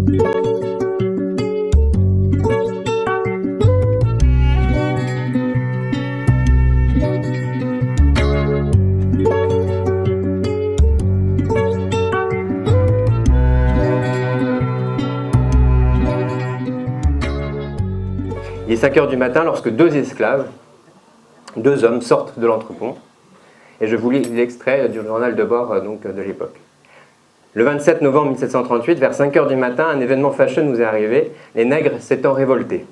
Il est 5 heures du matin lorsque deux esclaves, deux hommes, sortent de l'entrepont. Et je vous lis l'extrait du journal de bord de l'époque. Le 27 novembre 1738, vers 5 heures du matin, un événement fâcheux nous est arrivé, les nègres s'étant révoltés.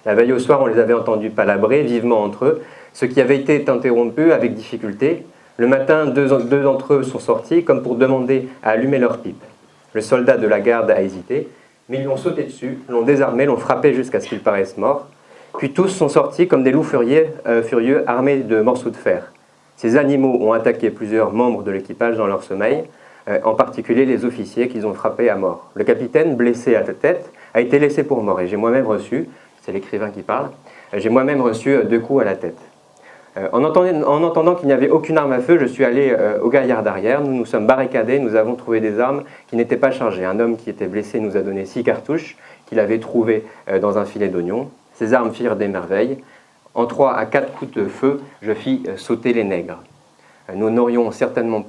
La veille au soir, on les avait entendus palabrer vivement entre eux, ce qui avait été interrompu avec difficulté. Le matin, deux d'entre eux sont sortis, comme pour demander à allumer leur pipe. Le soldat de la garde a hésité, mais ils lui ont sauté dessus, l'ont désarmé, l'ont frappé jusqu'à ce qu'ils paraissent morts. Puis tous sont sortis comme des loups furieux armés de morceaux de fer. Ces animaux ont attaqué plusieurs membres de l'équipage dans leur sommeil, en particulier les officiers qu'ils ont frappés à mort. Le capitaine, blessé à la tête, a été laissé pour mort et j'ai moi-même reçu, c'est l'écrivain qui parle, j'ai moi-même reçu 2 coups à la tête. En entendant qu'il n'y avait aucune arme à feu, je suis allé au gaillard d'arrière, nous nous sommes barricadés, nous avons trouvé des armes qui n'étaient pas chargées. Un homme qui était blessé nous a donné 6 cartouches qu'il avait trouvées dans un filet d'oignons. Ces armes firent des merveilles. En 3 à 4 coups de feu, je fis sauter les nègres. Nous aurions certainement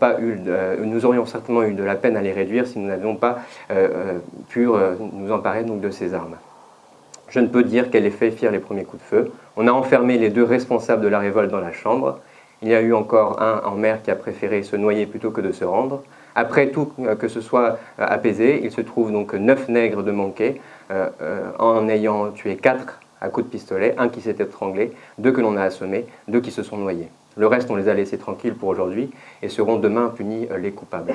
eu de la peine à les réduire si nous n'avions pas pu nous emparer donc, de ces armes. Je ne peux dire quel effet firent les premiers coups de feu. On a enfermé les 2 responsables de la révolte dans la chambre. Il y a eu encore un en mer qui a préféré se noyer plutôt que de se rendre. Après tout que ce soit apaisé, il se trouve donc 9 nègres de manqués, en ayant tué 4 à coups de pistolet, 1 qui s'est étranglé, 2 que l'on a assommés, 2 qui se sont noyés. Le reste, on les a laissés tranquilles pour aujourd'hui et seront demain punis les coupables.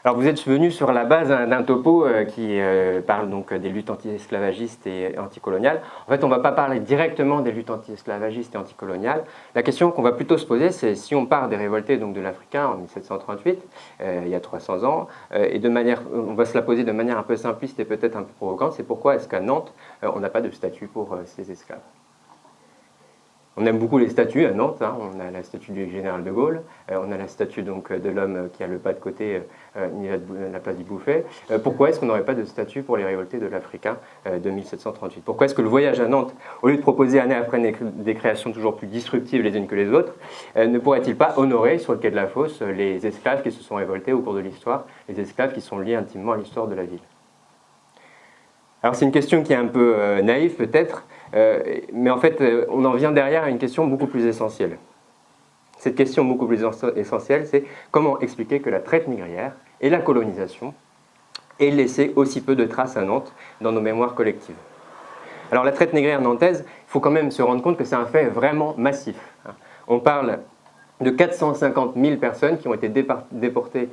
Alors vous êtes venus sur la base d'un topo qui parle donc des luttes anti-esclavagistes et anticoloniales. En fait, on ne va pas parler directement des luttes anti-esclavagistes et anticoloniales. La question qu'on va plutôt se poser, c'est si on part des révoltés donc, de l'Africain en 1738, il y a 300 ans, et on va se la poser de manière un peu simpliste et peut-être un peu provocante, c'est pourquoi est-ce qu'à Nantes, on n'a pas de statut pour ces esclaves. On aime beaucoup les statues à Nantes, hein. On a la statue du général de Gaulle, on a la statue donc, de l'homme qui a le pas de côté, la place du Bouffet. Pourquoi est-ce qu'on n'aurait pas de statue pour les révoltés de l'Africain de 1738 ? Pourquoi est-ce que le voyage à Nantes, au lieu de proposer année après année des créations toujours plus disruptives les unes que les autres, ne pourrait-il pas honorer sur le quai de la Fosse les esclaves qui se sont révoltés au cours de l'histoire, les esclaves qui sont liés intimement à l'histoire de la ville ? Alors c'est une question qui est un peu naïve peut-être, mais en fait on en vient derrière à une question beaucoup plus essentielle. Cette question beaucoup plus essentielle, c'est comment expliquer que la traite négrière et la colonisation aient laissé aussi peu de traces à Nantes dans nos mémoires collectives. Alors la traite négrière nantaise, il faut quand même se rendre compte que c'est un fait vraiment massif. On parle de 450 000 personnes qui ont été déportées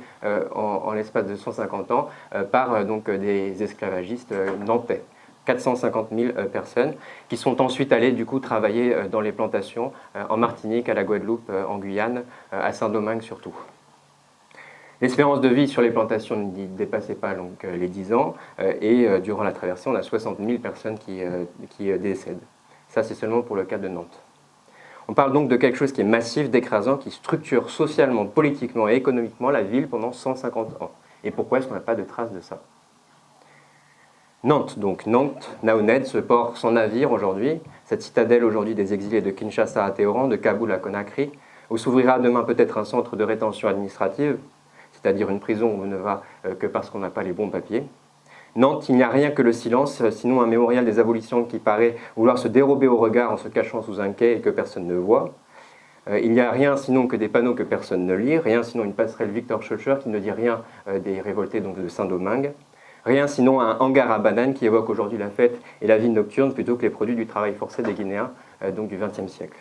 en l'espace de 150 ans par donc, des esclavagistes nantais. 450 000 personnes qui sont ensuite allées du coup travailler dans les plantations en Martinique, à la Guadeloupe, en Guyane, à Saint-Domingue surtout. L'espérance de vie sur les plantations ne dépassait pas donc, les 10 ans et durant la traversée, on a 60 000 personnes qui décèdent. Ça, c'est seulement pour le cas de Nantes. On parle donc de quelque chose qui est massif, d'écrasant, qui structure socialement, politiquement et économiquement la ville pendant 150 ans. Et pourquoi est-ce qu'on n'a pas de traces de ça ? Nantes, donc Nantes, Naouned, ce port sans navire aujourd'hui, cette citadelle aujourd'hui des exilés de Kinshasa à Téhéran, de Kaboul à Conakry, où s'ouvrira demain peut-être un centre de rétention administrative, c'est-à-dire une prison où on ne va que parce qu'on n'a pas les bons papiers. Nantes, il n'y a rien que le silence, sinon un mémorial des abolitions qui paraît vouloir se dérober au regard en se cachant sous un quai et que personne ne voit. Il n'y a rien sinon que des panneaux que personne ne lit, rien sinon une passerelle Victor Schœlcher qui ne dit rien des révoltés donc de Saint-Domingue, rien sinon un hangar à bananes qui évoque aujourd'hui la fête et la vie nocturne plutôt que les produits du travail forcé des Guinéens donc du XXe siècle.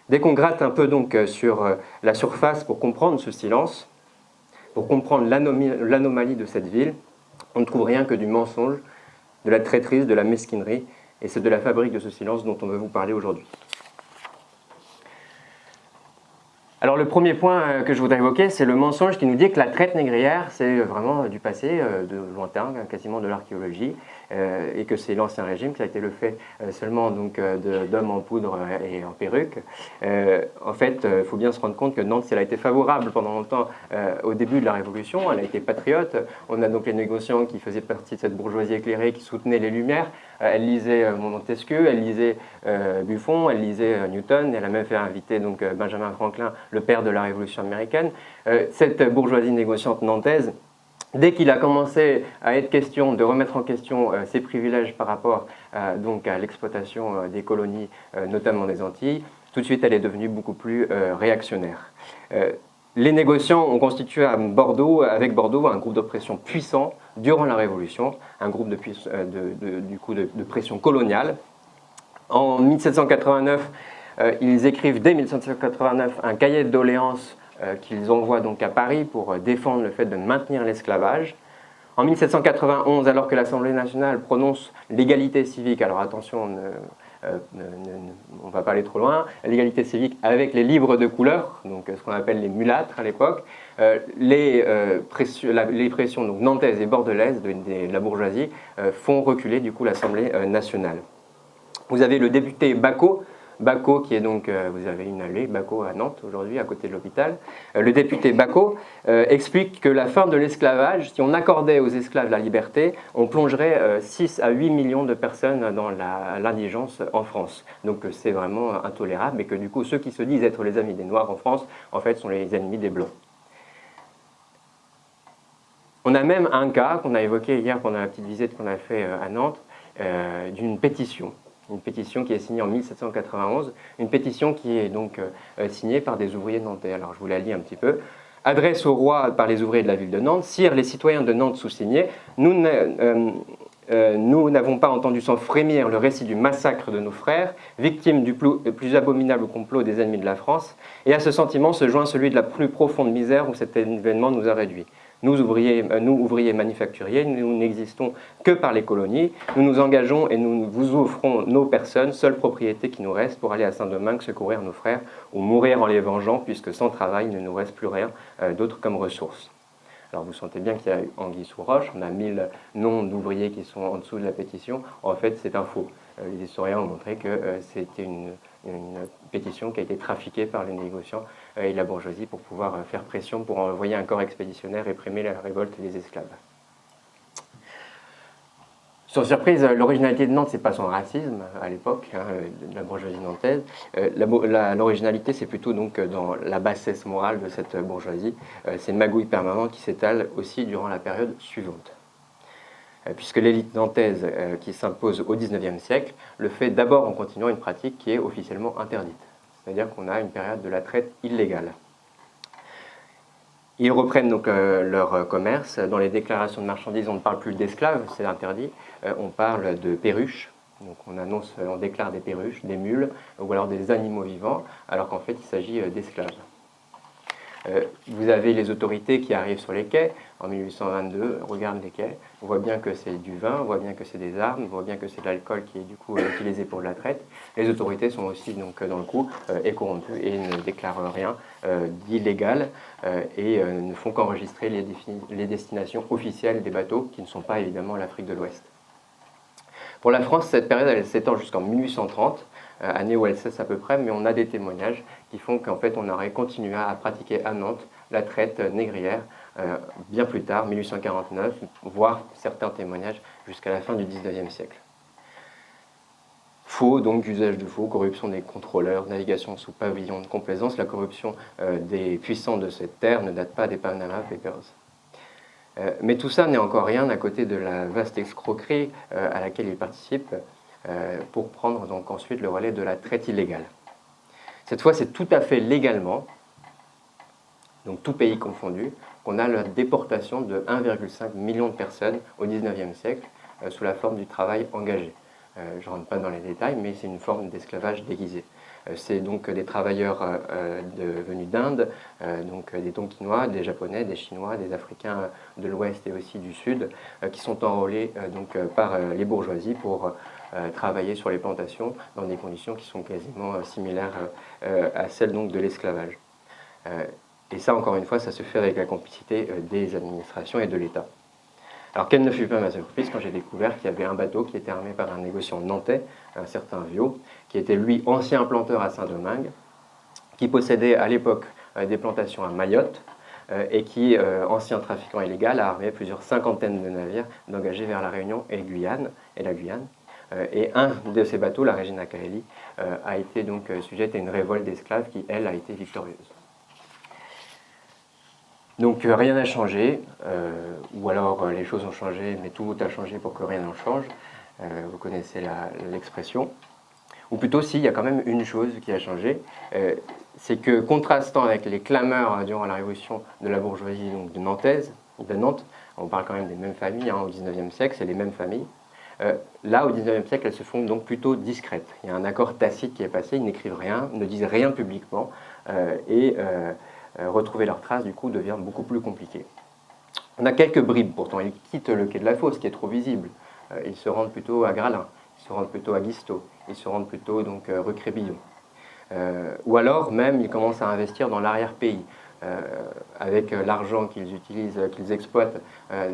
Dès qu'on gratte un peu donc sur la surface pour comprendre ce silence, pour comprendre l'anomalie de cette ville, on ne trouve rien que du mensonge, de la traîtrise, de la mesquinerie, et c'est de la fabrique de ce silence dont on veut vous parler aujourd'hui. Alors le premier point que je voudrais évoquer, c'est le mensonge qui nous dit que la traite négrière, c'est vraiment du passé, de lointain, quasiment de l'archéologie, et que c'est l'Ancien Régime qui a été le fait seulement d'hommes en poudre et en perruque. En fait, il faut bien se rendre compte que Nantes, elle a été favorable pendant longtemps au début de la Révolution, elle a été patriote. On a donc les négociants qui faisaient partie de cette bourgeoisie éclairée qui soutenaient les Lumières. Elle lisait Montesquieu, elle lisait Buffon, elle lisait Newton, elle a même fait inviter donc, Benjamin Franklin, le père de la Révolution américaine. Cette bourgeoisie négociante nantaise, dès qu'il a commencé à être question de remettre en question ses privilèges par rapport donc à l'exploitation des colonies, notamment des Antilles, tout de suite elle est devenue beaucoup plus réactionnaire. Les négociants ont constitué avec Bordeaux un groupe de pression puissant durant la Révolution, un groupe de pression coloniale. En 1789, ils écrivent dès 1789 un cahier de doléances qu'ils envoient donc à Paris pour défendre le fait de maintenir l'esclavage. En 1791, alors que l'Assemblée nationale prononce l'égalité civique, alors attention, on ne va pas aller trop loin, l'égalité civique avec les libres de couleur, donc ce qu'on appelle les mulâtres à l'époque, les pressions donc, nantaises et bordelaises de la bourgeoisie font reculer du coup l'Assemblée nationale. Vous avez le député Bacot qui est donc, vous avez une allée, Bacot à Nantes aujourd'hui, à côté de l'hôpital. Le député Bacot explique que la fin de l'esclavage, si on accordait aux esclaves la liberté, on plongerait 6 à 8 millions de personnes dans l'indigence en France. Donc c'est vraiment intolérable et que du coup ceux qui se disent être les amis des Noirs en France, en fait sont les ennemis des Blancs. On a même un cas qu'on a évoqué hier pendant la petite visite qu'on a fait à Nantes, d'une pétition. Une pétition qui est signée en 1791, une pétition qui est donc signée par des ouvriers nantais. Alors je vous la lis un petit peu. Adresse au roi par les ouvriers de la ville de Nantes. Sire, les citoyens de Nantes sous-signés, nous n'avons pas entendu sans frémir le récit du massacre de nos frères, victimes du plus abominable complot des ennemis de la France, et à ce sentiment se joint celui de la plus profonde misère où cet événement nous a réduits. Nous, ouvriers manufacturiers, nous n'existons que par les colonies. Nous nous engageons et nous vous offrons nos personnes, seule propriété qui nous reste pour aller à Saint-Domingue secourir nos frères ou mourir en les vengeant, puisque sans travail, il ne nous reste plus rien d'autre comme ressources. Alors vous sentez bien qu'il y a anguille sous roche, on a 1000 noms d'ouvriers qui sont en dessous de la pétition. En fait, c'est un faux. Les historiens ont montré que c'était une pétition qui a été trafiquée par les négociants et la bourgeoisie pour pouvoir faire pression pour envoyer un corps expéditionnaire réprimer la révolte des esclaves. Sans surprise, l'originalité de Nantes, c'est pas son racisme à l'époque, de la bourgeoisie nantaise. L'originalité, c'est plutôt donc dans la bassesse morale de cette bourgeoisie. C'est une magouille permanente qui s'étale aussi durant la période suivante. Puisque l'élite nantaise qui s'impose au XIXe siècle le fait d'abord en continuant une pratique qui est officiellement interdite. C'est-à-dire qu'on a une période de la traite illégale. Ils reprennent donc leur commerce. Dans les déclarations de marchandises, on ne parle plus d'esclaves, c'est interdit. On parle de perruches. Donc on déclare des perruches, des mules, ou alors des animaux vivants, alors qu'en fait il s'agit d'esclaves. Vous avez les autorités qui arrivent sur les quais en 1822, regardent les quais, on voit bien que c'est du vin, on voit bien que c'est des armes, on voit bien que c'est de l'alcool qui est du coup utilisé pour de la traite. Les autorités sont aussi donc dans le coup et corrompues et ne déclarent rien d'illégal et ne font qu'enregistrer les destinations officielles des bateaux qui ne sont pas évidemment l'Afrique de l'Ouest. Pour la France, cette période elle s'étend jusqu'en 1830, année où elle cesse à peu près, mais on a des témoignages qui font qu'en fait on aurait continué à pratiquer à Nantes la traite négrière bien plus tard, 1849, voire certains témoignages jusqu'à la fin du XIXe siècle. Faux, donc usage de faux, corruption des contrôleurs, navigation sous pavillon de complaisance. La corruption des puissants de cette terre ne date pas des Panama Papers. Mais tout ça n'est encore rien à côté de la vaste escroquerie à laquelle ils participent pour prendre donc ensuite le relais de la traite illégale. Cette fois, c'est tout à fait légalement, donc tout pays confondu, qu'on a la déportation de 1,5 million de personnes au XIXe siècle sous la forme du travail engagé. Je ne rentre pas dans les détails, mais c'est une forme d'esclavage déguisé. C'est donc des travailleurs venus d'Inde, donc des Tonkinois, des Japonais, des Chinois, des Africains de l'Ouest et aussi du Sud, qui sont enrôlés donc, par les bourgeoisies pour travailler sur les plantations dans des conditions qui sont quasiment similaires à celles donc, de l'esclavage. Et ça, encore une fois, ça se fait avec la complicité des administrations et de l'État. Alors, quelle ne fut pas ma surprise quand j'ai découvert qu'il y avait un bateau qui était armé par un négociant nantais, un certain Viau, qui était lui ancien planteur à Saint-Domingue, qui possédait à l'époque des plantations à Mayotte, et qui, ancien trafiquant illégal, a armé plusieurs cinquantaines de navires d'engagés vers la Réunion et la Guyane. Et un de ces bateaux, la Regina Caeli, a été donc sujette à une révolte d'esclaves qui, elle, a été victorieuse. Donc rien n'a changé, ou alors les choses ont changé, mais tout a changé pour que rien n'en change. Vous connaissez l'expression. Ou plutôt, si, il y a quand même une chose qui a changé, c'est que contrastant avec les clameurs durant la révolution de la bourgeoisie donc de Nantes, on parle quand même des mêmes familles au XIXe siècle, c'est les mêmes familles. Là, au XIXe siècle, elles se font donc plutôt discrètes. Il y a un accord tacite qui est passé, ils n'écrivent rien, ne disent rien publiquement, et retrouver leurs traces, du coup, devient beaucoup plus compliqué. On a quelques bribes, pourtant. Ils quittent le quai de la Fosse, qui est trop visible. Ils se rendent plutôt à Gralin, ils se rendent plutôt à Guisteau, ils se rendent plutôt donc, rue Crébillon. Ou alors, même, ils commencent à investir dans l'arrière-pays. Avec l'argent qu'ils utilisent, qu'ils exploitent,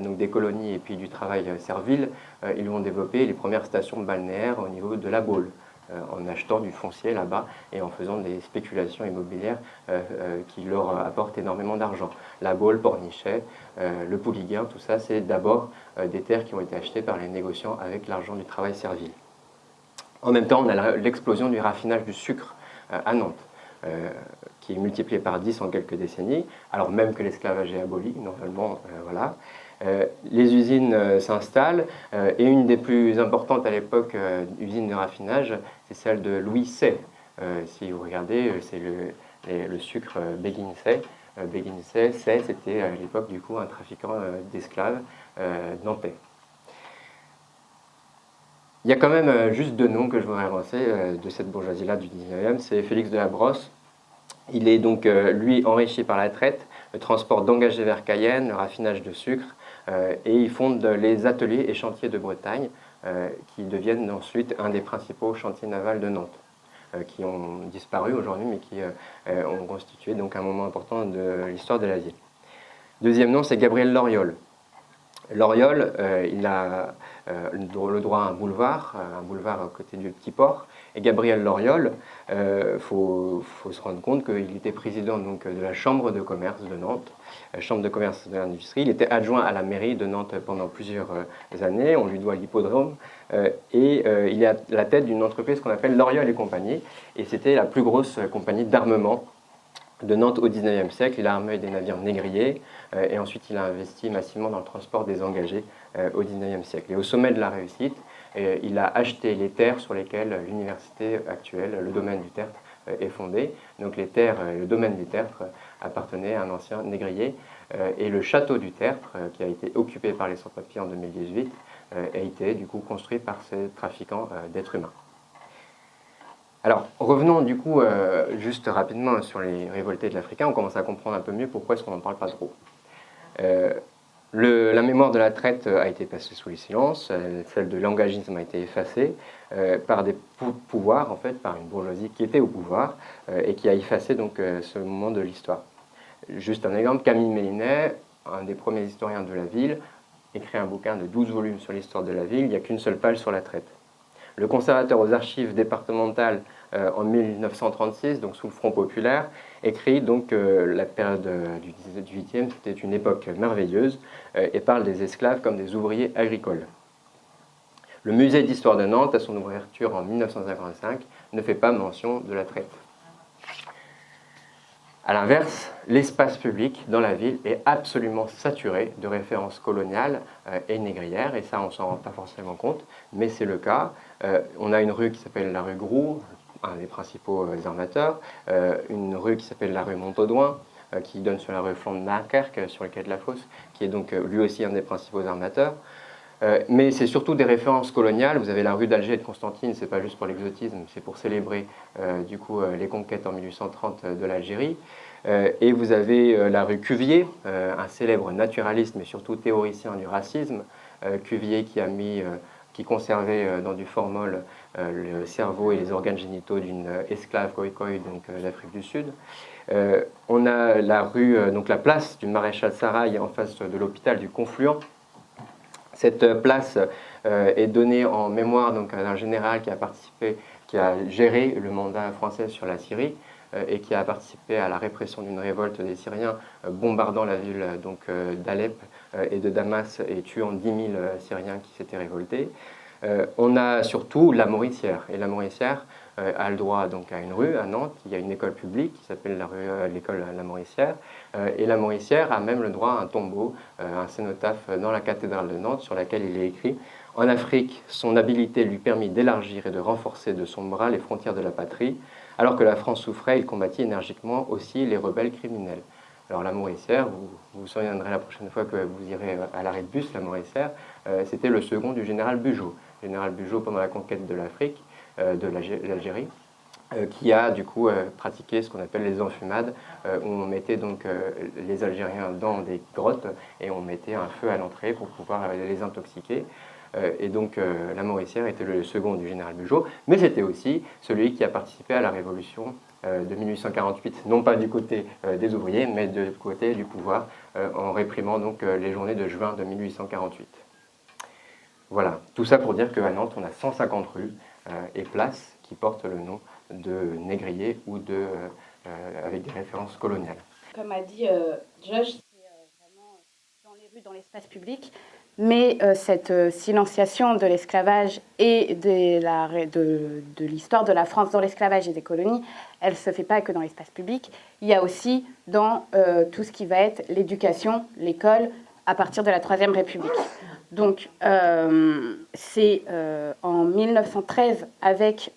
donc des colonies et puis du travail servile, ils vont développer les premières stations balnéaires au niveau de la Baule, en achetant du foncier là-bas et en faisant des spéculations immobilières qui leur apportent énormément d'argent. La Baule, Pornichet, le Pouliguen, tout ça, c'est d'abord des terres qui ont été achetées par les négociants avec l'argent du travail servile. En même temps, on a l'explosion du raffinage du sucre à Nantes, qui est multiplié par 10 en quelques décennies, alors même que l'esclavage est aboli, normalement, voilà. Les usines s'installent, et une des plus importantes à l'époque, usine de raffinage, c'est celle de Louis Say. Si vous regardez, c'est le sucre Béguinsay. Béguinsay, c'était à l'époque du coup un trafiquant d'esclaves nantais. Il y a quand même juste deux noms que je voudrais avancer de cette bourgeoisie-là du 19e, c'est Félix de la Brosse. Il est donc, lui, enrichi par la traite, le transport d'engagés vers Cayenne, le raffinage de sucre, et il fonde les ateliers et chantiers de Bretagne, qui deviennent ensuite un des principaux chantiers navals de Nantes, qui ont disparu aujourd'hui, mais qui ont constitué donc un moment important de l'histoire de la ville. Deuxième nom, c'est Gabriel Loriol. Loriol, il a le droit à un boulevard à côté du petit port. Et Gabriel Loriol, faut se rendre compte qu'il était président donc, de la Chambre de commerce de Nantes, Chambre de commerce de l'industrie. Il était adjoint à la mairie de Nantes pendant plusieurs années. On lui doit l'hippodrome. Et il est à la tête d'une entreprise qu'on appelle Loriol et compagnie. Et c'était la plus grosse compagnie d'armement de Nantes au XIXe siècle. Il a armé des navires négriers et ensuite il a investi massivement dans le transport des engagés au XIXe siècle. Et au sommet de la réussite, il a acheté les terres sur lesquelles l'université actuelle, le domaine du Tertre, est fondé. Donc les terres, le domaine du Tertre appartenait à un ancien négrier et le château du Tertre, qui a été occupé par les sans-papiers en 2018, a été du coup construit par ces trafiquants d'êtres humains. Alors, revenons du coup juste rapidement sur les révoltés de l'Africain. On commence à comprendre un peu mieux pourquoi est-ce qu'on n'en parle pas trop. La mémoire de la traite a été passée sous le silence, celle de l'engagisme a été effacée par des pouvoirs, en fait, par une bourgeoisie qui était au pouvoir et qui a effacé donc ce moment de l'histoire. Juste un exemple, Camille Mélinet, un des premiers historiens de la ville, écrit un bouquin de 12 volumes sur l'histoire de la ville, il n'y a qu'une seule page sur la traite. Le conservateur aux archives départementales en 1936, donc sous le Front populaire, écrit donc la période du XVIIIe, c'était une époque merveilleuse, et parle des esclaves comme des ouvriers agricoles. Le musée d'histoire de Nantes, à son ouverture en 1955, ne fait pas mention de la traite. A l'inverse, l'espace public dans la ville est absolument saturé de références coloniales et négrières, et ça on ne s'en rend pas forcément compte, mais c'est le cas. On a une rue qui s'appelle la rue Groux, un des principaux armateurs, une rue qui s'appelle la rue Montaudoin, qui donne sur la rue Flandre de Dunkerque, sur le quai de la Fosse, qui est donc lui aussi un des principaux armateurs. Mais c'est surtout des références coloniales. Vous avez la rue d'Alger et de Constantine, c'est pas juste pour l'exotisme, c'est pour célébrer du coup les conquêtes en 1830 de l'Algérie. Et vous avez la rue Cuvier, un célèbre naturaliste mais surtout théoricien du racisme. Cuvier qui a mis qui conservait dans du formol le cerveau et les organes génitaux d'une esclave khoikhoi, donc d'Afrique du Sud. On a la rue, donc la place du maréchal Saraï en face de l'hôpital du Confluent. Cette place est donnée en mémoire d'un général qui a participé, qui a géré le mandat français sur la Syrie et qui a participé à la répression d'une révolte des Syriens bombardant la ville d'Alep et de Damas et tuant 10 000 Syriens qui s'étaient révoltés. On a surtout la Mauricière, et la Mauricière a le droit à une rue à Nantes. Il y a une école publique qui s'appelle l'école La Mauricière, et la Mauricière a même le droit à un tombeau, un cénotaphe dans la cathédrale de Nantes sur laquelle il est écrit: en Afrique, son habileté lui permit d'élargir et de renforcer de son bras les frontières de la patrie. Alors que la France souffrait, il combattit énergiquement aussi les rebelles criminels. Alors la Mauricière, vous vous souviendrez la prochaine fois que vous irez à l'arrêt de bus, la Mauricière, c'était le second du général Bugeaud. Le général Bugeaud, pendant la conquête de l'Afrique, de l'Algérie, qui a du coup pratiqué ce qu'on appelle les enfumades, où on mettait donc les Algériens dans des grottes et on mettait un feu à l'entrée pour pouvoir les intoxiquer. Et donc la Mauricière était le second du général Bugeaud, mais c'était aussi celui qui a participé à la révolution de 1848, non pas du côté des ouvriers, mais du côté du pouvoir, en réprimant donc les journées de juin de 1848. Voilà, tout ça pour dire qu'à Nantes, on a 150 rues et places qui portent le nom de négriers ou avec des références coloniales. Comme a dit Josh, c'est vraiment dans les rues, dans l'espace public, mais cette silenciation de l'esclavage et de l'histoire de la France dans l'esclavage et des colonies, elle ne se fait pas que dans l'espace public. Il y a aussi dans tout ce qui va être l'éducation, l'école, à partir de la Troisième République. Donc, c'est en 1913, avec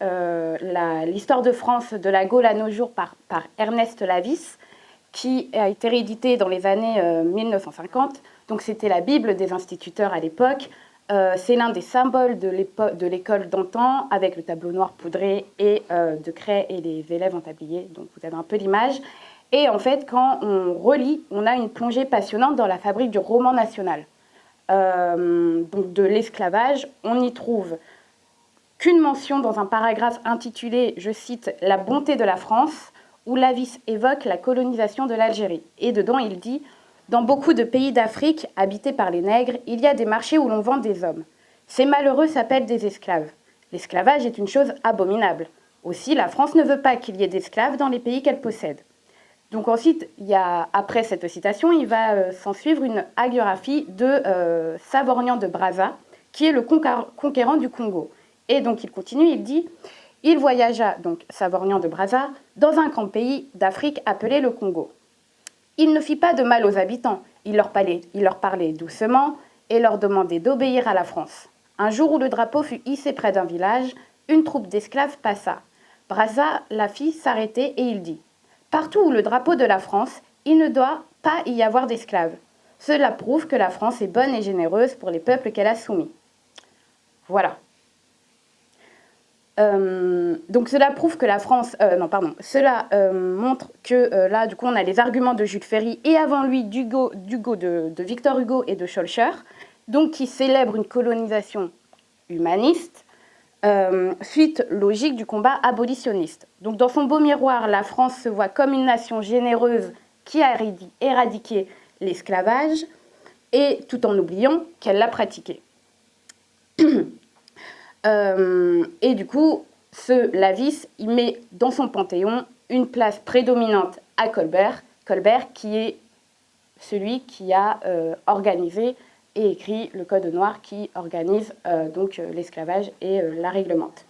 l'histoire de France de la Gaule à nos jours par Ernest Lavis, qui a été réédité dans les années 1950. Donc, c'était la Bible des instituteurs à l'époque. C'est l'un des symboles de l'école d'antan, avec le tableau noir poudré et de craie et les élèves en tablier. Donc, vous avez un peu l'image. Et en fait, quand on relit, on a une plongée passionnante dans la fabrique du roman national. Donc de l'esclavage, on n'y trouve qu'une mention dans un paragraphe intitulé, je cite, « La bonté de la France », où Lavis évoque la colonisation de l'Algérie. Et dedans, il dit « Dans beaucoup de pays d'Afrique habités par les nègres, il y a des marchés où l'on vend des hommes. Ces malheureux s'appellent des esclaves. L'esclavage est une chose abominable. Aussi, la France ne veut pas qu'il y ait d'esclaves dans les pays qu'elle possède. » Donc ensuite, après cette citation, il va s'en suivre une hagiographie de Savorgnan de Brazza, qui est le conquérant du Congo. Et donc il continue, il dit « Il voyagea, donc Savorgnan de Brazza, dans un grand pays d'Afrique appelé le Congo. Il ne fit pas de mal aux habitants, il leur parlait doucement et leur demandait d'obéir à la France. Un jour où le drapeau fut hissé près d'un village, une troupe d'esclaves passa. Brazza la fit s'arrêter et il dit « Partout où le drapeau de la France, il ne doit pas y avoir d'esclaves. Cela prouve que la France est bonne et généreuse pour les peuples qu'elle a soumis. » Voilà. Donc cela prouve que la France... Cela montre que là, du coup, on a les arguments de Jules Ferry et avant lui de Victor Hugo et de Schœlcher, donc qui célèbrent une colonisation humaniste, suite logique du combat abolitionniste. Donc dans son beau miroir, la France se voit comme une nation généreuse qui a éradiqué l'esclavage, et tout en oubliant qu'elle l'a pratiqué. Et du coup, ce Lavis, il met dans son panthéon une place prédominante à Colbert, qui est celui qui a organisé et écrit le Code noir qui organise donc l'esclavage et la réglemente.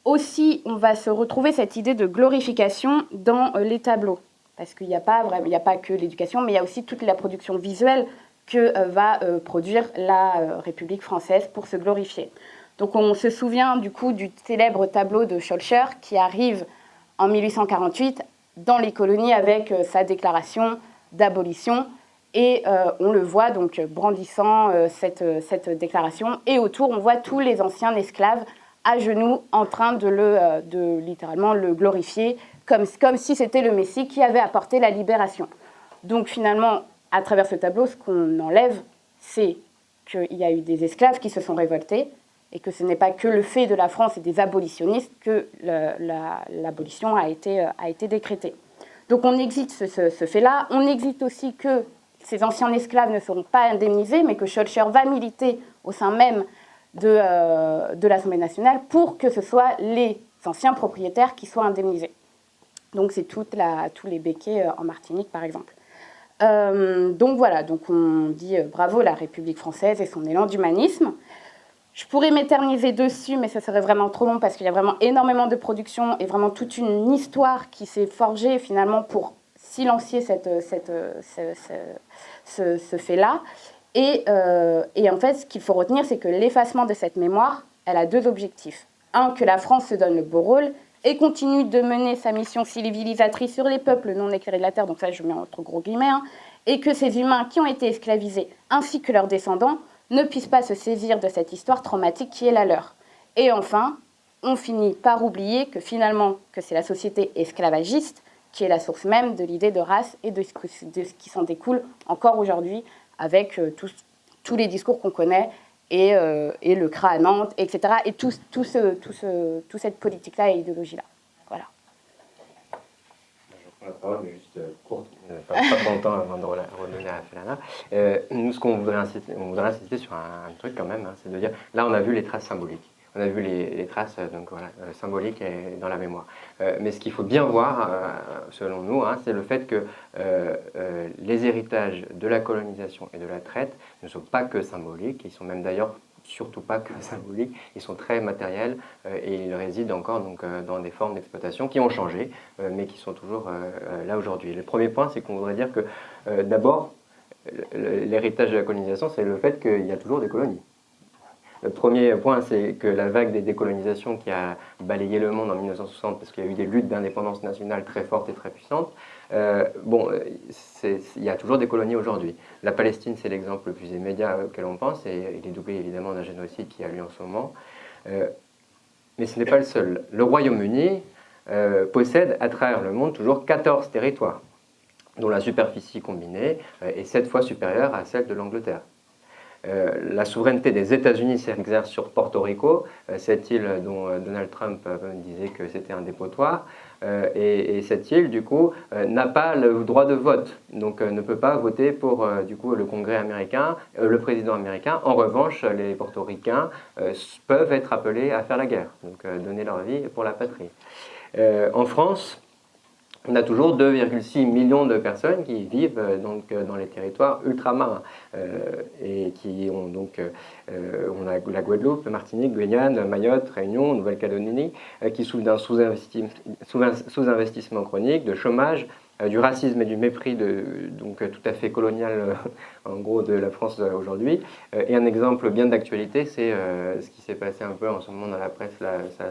Aussi, on va se retrouver cette idée de glorification dans les tableaux, parce qu'il n'y a pas que l'éducation, mais il y a aussi toute la production visuelle que va produire la République française pour se glorifier. Donc on se souvient du coup du célèbre tableau de Schœlcher qui arrive en 1848 dans les colonies avec sa déclaration d'abolition. Et on le voit donc brandissant cette déclaration. Et autour, on voit tous les anciens esclaves à genoux en train de littéralement le glorifier, comme si c'était le Messie qui avait apporté la libération. Donc finalement, à travers ce tableau, ce qu'on enlève, c'est qu'il y a eu des esclaves qui se sont révoltés, et que ce n'est pas que le fait de la France et des abolitionnistes que l'abolition a été décrétée. Donc on exite ce fait-là. On exite aussi que ces anciens esclaves ne seront pas indemnisés, mais que Schœlcher va militer au sein même de l'Assemblée nationale pour que ce soit les anciens propriétaires qui soient indemnisés. Donc c'est tous les béquets en Martinique, par exemple. Donc voilà, donc on dit bravo la République française et son élan d'humanisme. Je pourrais m'éterniser dessus, mais ça serait vraiment trop long parce qu'il y a vraiment énormément de production et vraiment toute une histoire qui s'est forgée finalement pour silencier ce fait-là. Et en fait, ce qu'il faut retenir, c'est que l'effacement de cette mémoire, elle a deux objectifs. Un, que la France se donne le beau rôle et continue de mener sa mission civilisatrice sur les peuples non éclairés de la Terre, donc ça je mets entre gros guillemets, et que ces humains qui ont été esclavisés, ainsi que leurs descendants, ne puissent pas se saisir de cette histoire traumatique qui est la leur. Et enfin, on finit par oublier que finalement, que c'est la société esclavagiste qui est la source même de l'idée de race et de ce qui s'en découle encore aujourd'hui avec tous les discours qu'on connaît et le CRA à Nantes, etc. Et toute cette politique-là et idéologie-là. Voilà. Je reprends la parole, mais juste courte, pas trop longtemps avant de redonner à Felana. Nous, ce qu'on voudrait insister sur un truc quand même, c'est de dire, là on a vu les traces symboliques. On a vu les traces donc, voilà, symboliques dans la mémoire. Mais ce qu'il faut bien voir, selon nous, c'est le fait que les héritages de la colonisation et de la traite ne sont pas que symboliques, ils sont même d'ailleurs surtout pas que symboliques, ils sont très matériels et ils résident encore donc, dans des formes d'exploitation qui ont changé, mais qui sont toujours là aujourd'hui. Le premier point, c'est qu'on voudrait dire que d'abord, l'héritage de la colonisation, c'est le fait qu'il y a toujours des colonies. Le premier point, c'est que la vague des décolonisations qui a balayé le monde en 1960, parce qu'il y a eu des luttes d'indépendance nationale très fortes et très puissantes, il y a toujours des colonies aujourd'hui. La Palestine, c'est l'exemple le plus immédiat auquel on pense, et il est doublé évidemment d'un génocide qui a lieu en ce moment. Mais ce n'est pas le seul. Le Royaume-Uni possède à travers le monde toujours 14 territoires, dont la superficie combinée est 7 fois supérieure à celle de l'Angleterre. La souveraineté des États-Unis s'exerce sur Porto Rico, cette île dont Donald Trump disait que c'était un dépotoir, et cette île, du coup, n'a pas le droit de vote, donc ne peut pas voter pour du coup, le Congrès américain, le président américain. En revanche, les portoricains peuvent être appelés à faire la guerre, donc donner leur vie pour la patrie. En France, on a toujours 2,6 millions de personnes qui vivent donc, dans les territoires ultramarins et qui ont donc, on a la Guadeloupe, Martinique, Guyane, Mayotte, Réunion, Nouvelle-Calédonie, qui souffrent d'un sous-investissement chronique, de chômage, du racisme et du mépris donc, tout à fait colonial en gros de la France aujourd'hui. Et un exemple bien d'actualité, c'est ce qui s'est passé un peu en ce moment dans la presse, là, ça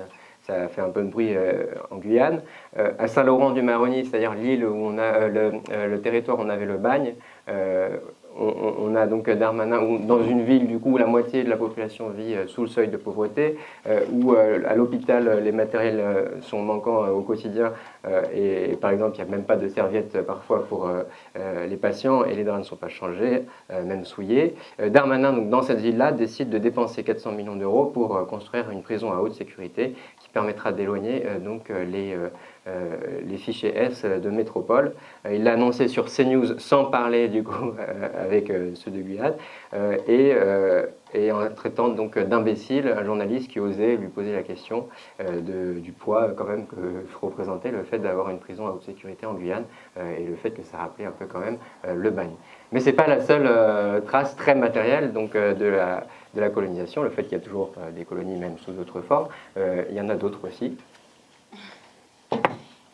a fait un peu de bruit en Guyane. À Saint-Laurent-du-Maroni, c'est-à-dire l'île où on a le territoire où on avait le bagne, on a donc Darmanin, dans une ville du coup où la moitié de la population vit sous le seuil de pauvreté, où à l'hôpital les matériels sont manquants au quotidien, et par exemple il n'y a même pas de serviettes parfois pour les patients et les draps ne sont pas changés, même souillés. Darmanin, donc, dans cette ville-là, décide de dépenser 400 millions d'euros pour construire une prison à haute sécurité qui permettra d'éloigner donc les fichiers S de métropole. Il l'a annoncé sur CNews sans parler du coup avec ceux de Guyane et en traitant donc d'imbécile un journaliste qui osait lui poser la question du poids quand même que représentait le fait d'avoir une prison à haute sécurité en Guyane et le fait que ça rappelait un peu quand même le bagne. Mais c'est pas la seule trace très matérielle donc de la colonisation, le fait qu'il y a toujours des colonies même sous d'autres formes, il y en a d'autres aussi.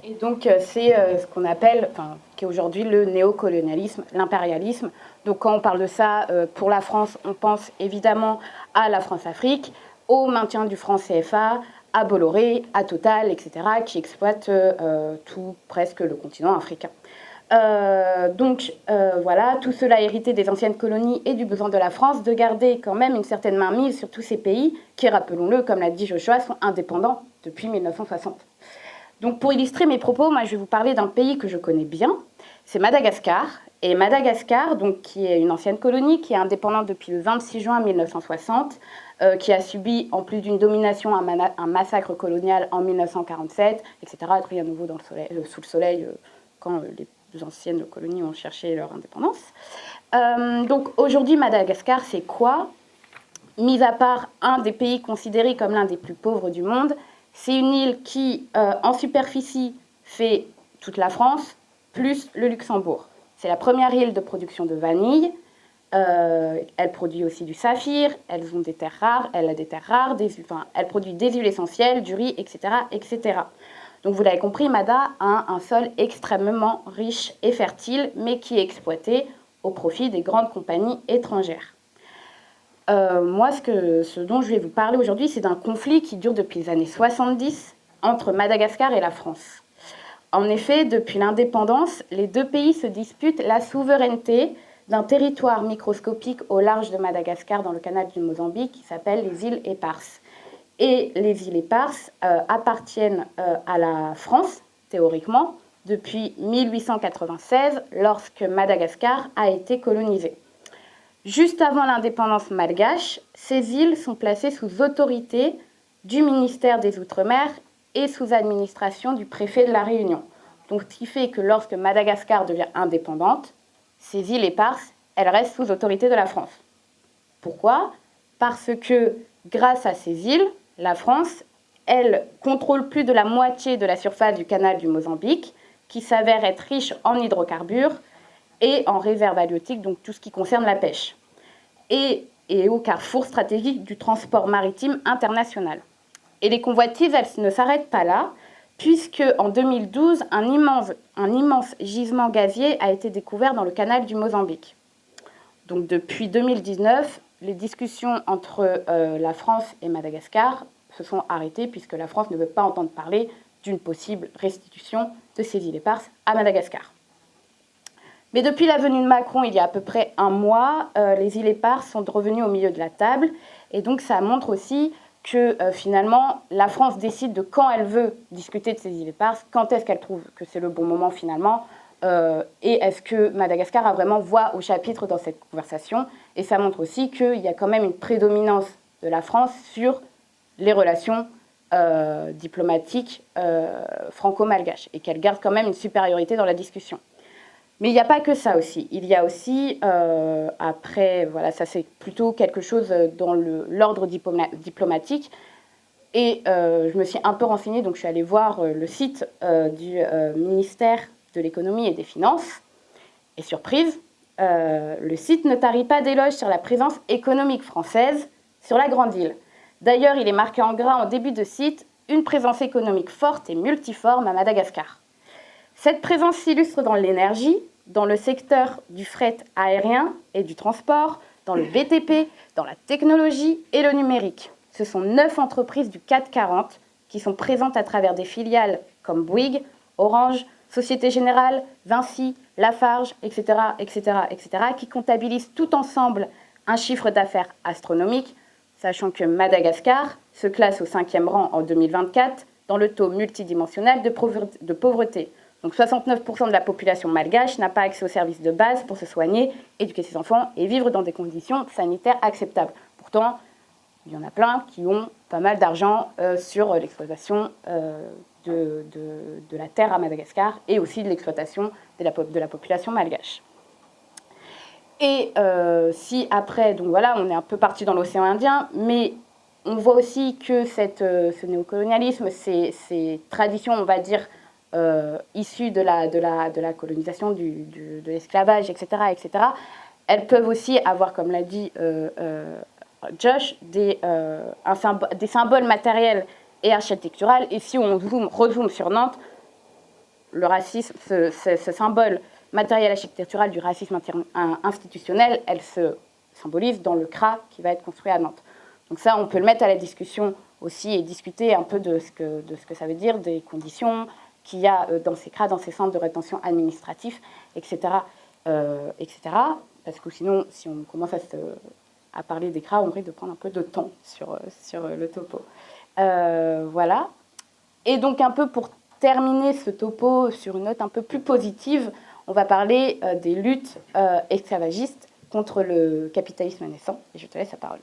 Et donc, c'est ce qu'on appelle, qui est aujourd'hui le néocolonialisme, l'impérialisme. Donc, quand on parle de ça, pour la France, on pense évidemment à la France-Afrique, au maintien du franc CFA, à Bolloré, à Total, etc., qui exploitent presque le continent africain. Voilà, tout cela hérité des anciennes colonies et du besoin de la France de garder quand même une certaine mainmise sur tous ces pays qui, rappelons-le, comme l'a dit Joshua, sont indépendants depuis 1960. Donc pour illustrer mes propos, moi je vais vous parler d'un pays que je connais bien, c'est Madagascar, Et Madagascar, donc, qui est une ancienne colonie, qui est indépendante depuis le 26 juin 1960, qui a subi, en plus d'une domination, un massacre colonial en 1947, etc., rien de nouveau sous le soleil, quand les anciennes colonies ont cherché leur indépendance. Donc aujourd'hui, Madagascar, c'est quoi? Mis à part un des pays considérés comme l'un des plus pauvres du monde, c'est une île qui, en superficie, fait toute la France, plus le Luxembourg. C'est la première île de production de vanille. Elle produit aussi du saphir, elle a des terres rares, elle produit des huiles essentielles, du riz, etc., etc. Donc vous l'avez compris, Mada a un sol extrêmement riche et fertile, mais qui est exploité au profit des grandes compagnies étrangères. Moi, ce dont je vais vous parler aujourd'hui, c'est d'un conflit qui dure depuis les années 70 entre Madagascar et la France. En effet, depuis l'indépendance, les deux pays se disputent la souveraineté d'un territoire microscopique au large de Madagascar, dans le canal du Mozambique, qui s'appelle les îles Éparses. Et les îles Éparses appartiennent à la France, théoriquement, depuis 1896, lorsque Madagascar a été colonisée. Juste avant l'indépendance malgache, ces îles sont placées sous autorité du ministère des Outre-mer et sous administration du préfet de la Réunion. Donc, ce qui fait que lorsque Madagascar devient indépendante, ces îles éparses, elles restent sous autorité de la France. Pourquoi? Parce que grâce à ces îles, la France, elle contrôle plus de la moitié de la surface du canal du Mozambique, qui s'avère être riche en hydrocarbures et en réserves halieutiques, donc tout ce qui concerne la pêche, et au carrefour stratégique du transport maritime international. Et les convoitises, elles ne s'arrêtent pas là, puisque en 2012, un immense gisement gazier a été découvert dans le canal du Mozambique. Donc depuis 2019, les discussions entre la France et Madagascar se sont arrêtées, puisque la France ne veut pas entendre parler d'une possible restitution de ces îles éparses à Madagascar. Mais depuis la venue de Macron, il y a à peu près un mois, les îles éparses sont revenues au milieu de la table, et donc ça montre aussi que finalement, la France décide de quand elle veut discuter de ces îles éparses, quand est-ce qu'elle trouve que c'est le bon moment finalement, et est-ce que Madagascar a vraiment voix au chapitre dans cette conversation. Et ça montre aussi qu'il y a quand même une prédominance de la France sur les relations diplomatiques franco-malgaches, et qu'elle garde quand même une supériorité dans la discussion. Mais il n'y a pas que ça aussi. Il y a aussi, après, voilà, ça c'est plutôt quelque chose dans l'ordre diplomatique. Et je me suis un peu renseignée, donc je suis allée voir le site du ministère de l'économie et des finances. Et surprise, le site ne tarit pas d'éloges sur la présence économique française sur la Grande Île. D'ailleurs, il est marqué en gras en début de site « Une présence économique forte et multiforme à Madagascar ». Cette présence s'illustre dans l'énergie, dans le secteur du fret aérien et du transport, dans le BTP, dans la technologie et le numérique. Ce sont 9 entreprises du CAC 40 qui sont présentes à travers des filiales comme Bouygues, Orange, Société Générale, Vinci, Lafarge, etc., etc., etc., qui comptabilisent tout ensemble un chiffre d'affaires astronomique, sachant que Madagascar se classe au 5e rang en 2024 dans le taux multidimensionnel de pauvreté. Donc 69% de la population malgache n'a pas accès aux services de base pour se soigner, éduquer ses enfants et vivre dans des conditions sanitaires acceptables. Pourtant, il y en a plein qui ont pas mal d'argent sur l'exploitation de la terre à Madagascar et aussi de l'exploitation de la population malgache. Et si après, donc voilà, on est un peu parti dans l'océan Indien, mais on voit aussi que ce néocolonialisme, ces traditions, on va dire, issues de la colonisation, de l'esclavage, etc., etc., elles peuvent aussi avoir, comme l'a dit Josh, des symboles matériels et architecturaux. Et si on rezoome sur Nantes, le racisme, ce symbole matériel architectural du racisme institutionnel, elle se symbolise dans le CRA qui va être construit à Nantes. Donc ça, on peut le mettre à la discussion aussi et discuter un peu de ce que ça veut dire, des conditions qu'il y a dans ces CRA, dans ces centres de rétention administratifs, etc., etc. Parce que sinon, si on commence à parler des CRA, on risque de prendre un peu de temps sur le topo. Voilà. Et donc un peu pour terminer ce topo sur une note un peu plus positive, on va parler des luttes esclavagistes contre le capitalisme naissant. Et je te laisse la parole.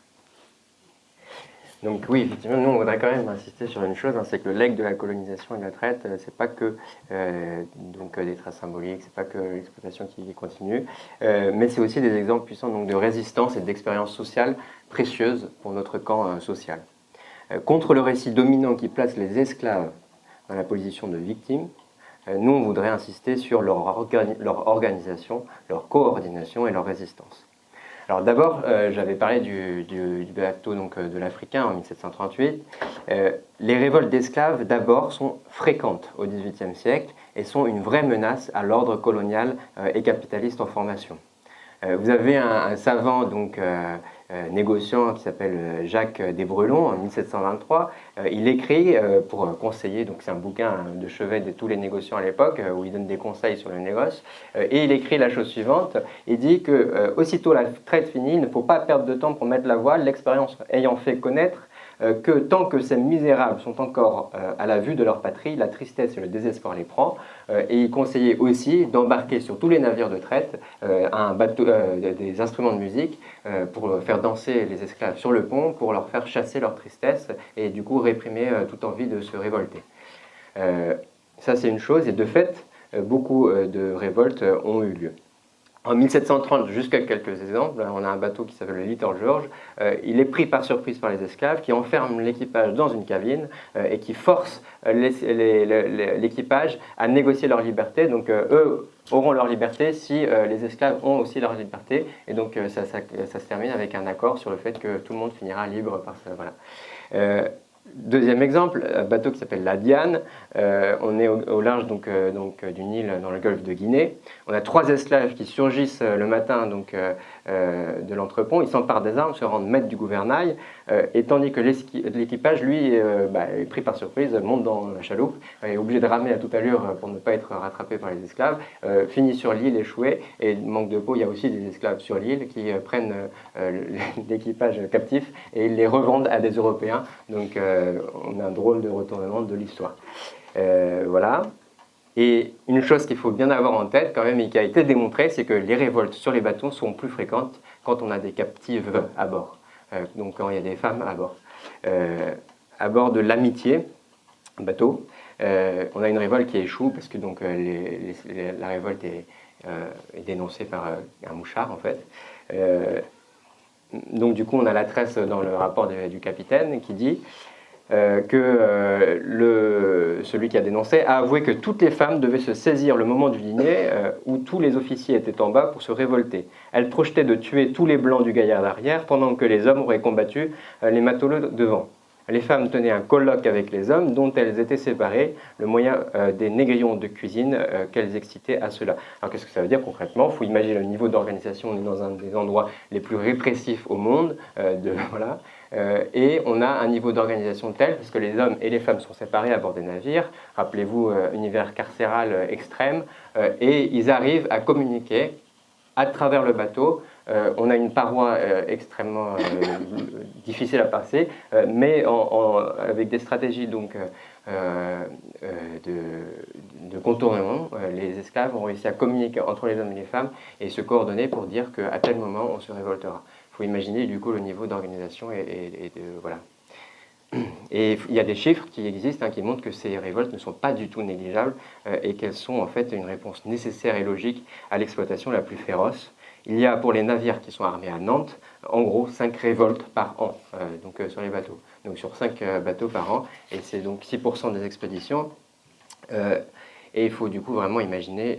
Donc oui, effectivement, nous on voudrait quand même insister sur une chose, hein, c'est que le legs de la colonisation et de la traite, c'est pas que des traces symboliques, c'est pas que l'exploitation qui continue, mais c'est aussi des exemples puissants donc, de résistance et d'expérience sociale précieuse pour notre camp social. Contre le récit dominant qui place les esclaves dans la position de victimes, nous on voudrait insister sur leur organisation, leur coordination et leur résistance. Alors d'abord, j'avais parlé du bateau donc, de l'Africain en 1738. Les révoltes d'esclaves, d'abord, sont fréquentes au XVIIIe siècle et sont une vraie menace à l'ordre colonial et capitaliste en formation. Vous avez un savant donc, négociant qui s'appelle Jacques Desbrelons en 1723. Il écrit pour conseiller, donc c'est un bouquin de chevet de tous les négociants à l'époque où il donne des conseils sur le négoce. Et il écrit la chose suivante, il dit que aussitôt la traite finie, il ne faut pas perdre de temps pour mettre la voile, l'expérience ayant fait connaître que tant que ces misérables sont encore à la vue de leur patrie, la tristesse et le désespoir les prend. Et il conseillait aussi d'embarquer sur tous les navires de traite des instruments de musique pour faire danser les esclaves sur le pont, pour leur faire chasser leur tristesse et du coup réprimer toute envie de se révolter. Ça c'est une chose, et de fait, beaucoup de révoltes ont eu lieu. En 1730, jusqu'à quelques exemples, on a un bateau qui s'appelle le Little George. Il est pris par surprise par les esclaves qui enferment l'équipage dans une cabine et qui forcent l'équipage à négocier leur liberté. Donc eux auront leur liberté si les esclaves ont aussi leur liberté. Et donc ça se termine avec un accord sur le fait que tout le monde finira libre par ça. Voilà. Deuxième exemple, un bateau qui s'appelle la Diane. On est au large d'une île dans le golfe de Guinée. On a 3 esclaves qui surgissent le matin de l'entrepont. Ils s'emparent des armes, se rendent maîtres du gouvernail. Et tandis que l'équipage, lui, est pris par surprise, monte dans la chaloupe, est obligé de ramer à toute allure pour ne pas être rattrapé par les esclaves, finit sur l'île échoué. Et manque de peau, il y a aussi des esclaves sur l'île qui prennent l'équipage captif et ils les revendent à des Européens. Donc on a un drôle de retournement de l'histoire. Voilà. Et une chose qu'il faut bien avoir en tête quand même et qui a été démontrée, c'est que les révoltes sur les bateaux sont plus fréquentes quand on a des captives à bord. Donc quand il y a des femmes à bord. À bord de l'Amitié, bateau, on a une révolte qui échoue parce que donc, la révolte est dénoncée par un mouchard en fait. Donc du coup on a la tresse dans le rapport du capitaine qui dit celui qui a dénoncé a avoué que toutes les femmes devaient se saisir le moment du dîner où tous les officiers étaient en bas pour se révolter. Elles projetaient de tuer tous les blancs du gaillard d'arrière pendant que les hommes auraient combattu les matelots devant. Les femmes tenaient un colloque avec les hommes dont elles étaient séparées, le moyen des négrillons de cuisine qu'elles excitaient à cela. Alors qu'est-ce que ça veut dire concrètement? Il faut imaginer le niveau d'organisation, on est dans un des endroits les plus répressifs au monde, voilà. Et on a un niveau d'organisation tel, parce que les hommes et les femmes sont séparés à bord des navires, rappelez-vous, univers carcéral extrême, et ils arrivent à communiquer à travers le bateau. On a une paroi extrêmement difficile à passer, mais avec des stratégies donc, de contournement, les esclaves ont réussi à communiquer entre les hommes et les femmes et se coordonner pour dire qu'à tel moment on se révoltera. Il faut imaginer du coup le niveau d'organisation et de voilà. Et il y a des chiffres qui existent qui montrent que ces révoltes ne sont pas du tout négligeables et qu'elles sont en fait une réponse nécessaire et logique à l'exploitation la plus féroce. Il y a pour les navires qui sont armés à Nantes, en gros 5 révoltes par an sur les bateaux. Donc sur 5 bateaux par an, et c'est donc 6% des expéditions. Et il faut du coup vraiment imaginer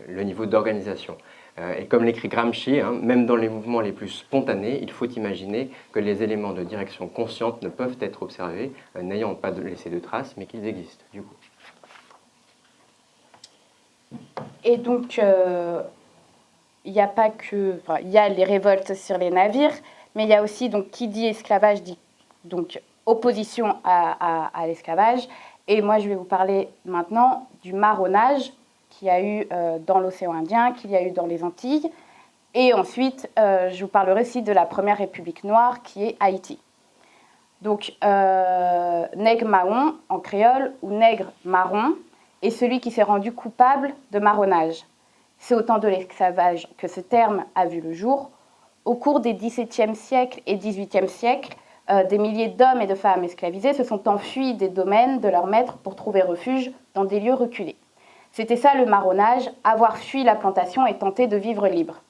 le niveau d'organisation. Et comme l'écrit Gramsci, même dans les mouvements les plus spontanés, il faut imaginer que les éléments de direction consciente ne peuvent être observés, n'ayant pas laissé de traces, mais qu'ils existent, du coup. Et donc, il n'y a pas que... Enfin, il y a les révoltes sur les navires, mais il y a aussi, donc, qui dit esclavage, dit donc opposition à l'esclavage. Et moi, je vais vous parler maintenant du marronnage qu'il y a eu dans l'océan Indien, qu'il y a eu dans les Antilles. Et ensuite, je vous parlerai aussi de la première république noire qui est Haïti. Donc, nègre mahon en créole ou nègre marron est celui qui s'est rendu coupable de marronnage. c'est au temps de l'esclavage que ce terme a vu le jour. Au cours des XVIIe siècle et XVIIIe siècle, des milliers d'hommes et de femmes esclavisés se sont enfuis des domaines de leurs maîtres pour trouver refuge dans des lieux reculés. C'était ça le marronnage, avoir fui la plantation et tenter de vivre libre.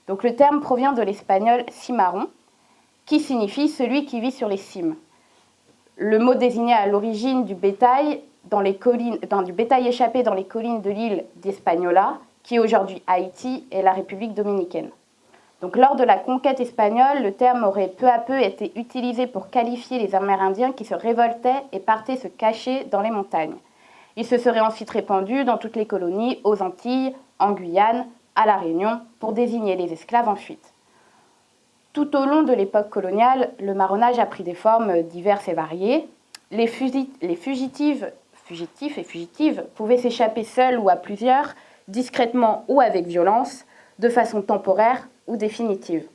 Donc le terme provient de l'espagnol cimarron, qui signifie celui qui vit sur les cimes. Le mot désignait à l'origine du bétail du bétail échappé dans les collines de l'île d'Hispaniola, qui est aujourd'hui Haïti et la République dominicaine. Donc, lors de la conquête espagnole, le terme aurait peu à peu été utilisé pour qualifier les Amérindiens qui se révoltaient et partaient se cacher dans les montagnes. Il se serait ensuite répandu dans toutes les colonies, aux Antilles, en Guyane, à La Réunion, pour désigner les esclaves en fuite. Tout au long de l'époque coloniale, le marronnage a pris des formes diverses et variées. Les fugitifs et fugitives pouvaient s'échapper seuls ou à plusieurs, discrètement ou avec violence, de façon temporaire ou définitive.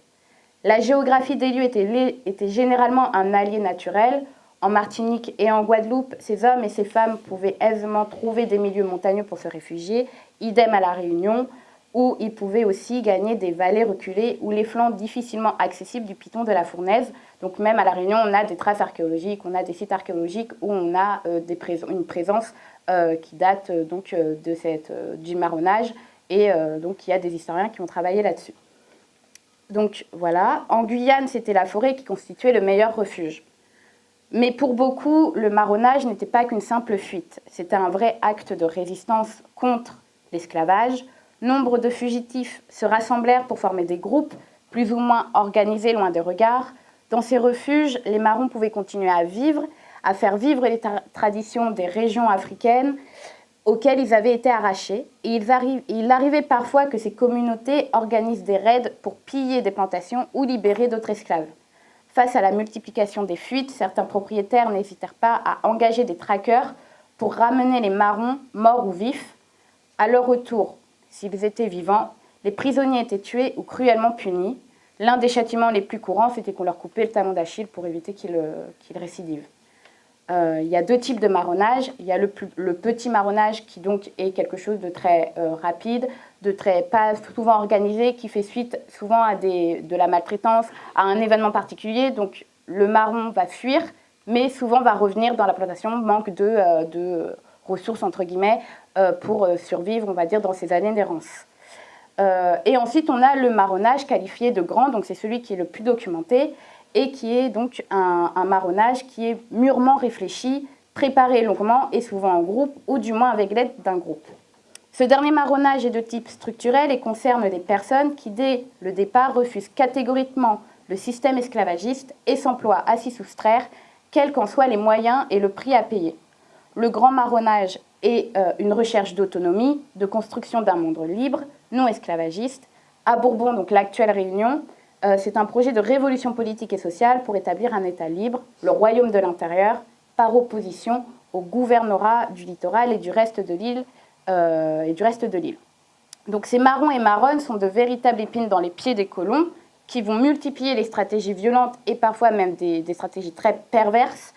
La géographie des lieux était généralement un allié naturel. En Martinique et en Guadeloupe, ces hommes et ces femmes pouvaient aisément trouver des milieux montagneux pour se réfugier, idem à La Réunion, où ils pouvaient aussi gagner des vallées reculées ou les flancs difficilement accessibles du piton de la Fournaise. Donc même à La Réunion, on a des traces archéologiques, on a des sites archéologiques où on a une présence qui date du marronnage, et donc il y a des historiens qui ont travaillé là-dessus. Donc voilà, en Guyane, c'était la forêt qui constituait le meilleur refuge. Mais pour beaucoup, le marronnage n'était pas qu'une simple fuite. C'était un vrai acte de résistance contre l'esclavage. Nombre de fugitifs se rassemblèrent pour former des groupes, plus ou moins organisés loin des regards. Dans ces refuges, les marrons pouvaient continuer à vivre, à faire vivre les traditions des régions africaines auxquelles ils avaient été arrachés. Et il arrivait parfois que ces communautés organisent des raids pour piller des plantations ou libérer d'autres esclaves. Face à la multiplication des fuites, certains propriétaires n'hésitèrent pas à engager des traqueurs pour ramener les marrons, morts ou vifs. À leur retour, s'ils étaient vivants, les prisonniers étaient tués ou cruellement punis. L'un des châtiments les plus courants, c'était qu'on leur coupait le talon d'Achille pour éviter qu'ils récidivent. Il y a deux types de marronnage. Il y a le petit marronnage qui donc est quelque chose de très rapide, de très pas souvent organisé, qui fait suite souvent à de la maltraitance, à un événement particulier. Donc le marron va fuir, mais souvent va revenir dans la plantation, manque de ressources entre guillemets pour survivre, on va dire, dans ces années d'errance. Et ensuite on a le marronnage qualifié de grand, donc c'est celui qui est le plus documenté, et qui est donc un marronnage qui est mûrement réfléchi, préparé longuement et souvent en groupe, ou du moins avec l'aide d'un groupe. Ce dernier marronnage est de type structurel et concerne des personnes qui, dès le départ, refusent catégoriquement le système esclavagiste et s'emploient à s'y soustraire, quels qu'en soient les moyens et le prix à payer. Le grand marronnage est une recherche d'autonomie, de construction d'un monde libre, non esclavagiste. À Bourbon, donc l'actuelle Réunion, c'est un projet de révolution politique et sociale pour établir un État libre, le royaume de l'intérieur, par opposition au gouvernorat du littoral et du reste de l'île. Donc ces marrons et marronnes sont de véritables épines dans les pieds des colons qui vont multiplier les stratégies violentes et parfois même des stratégies très perverses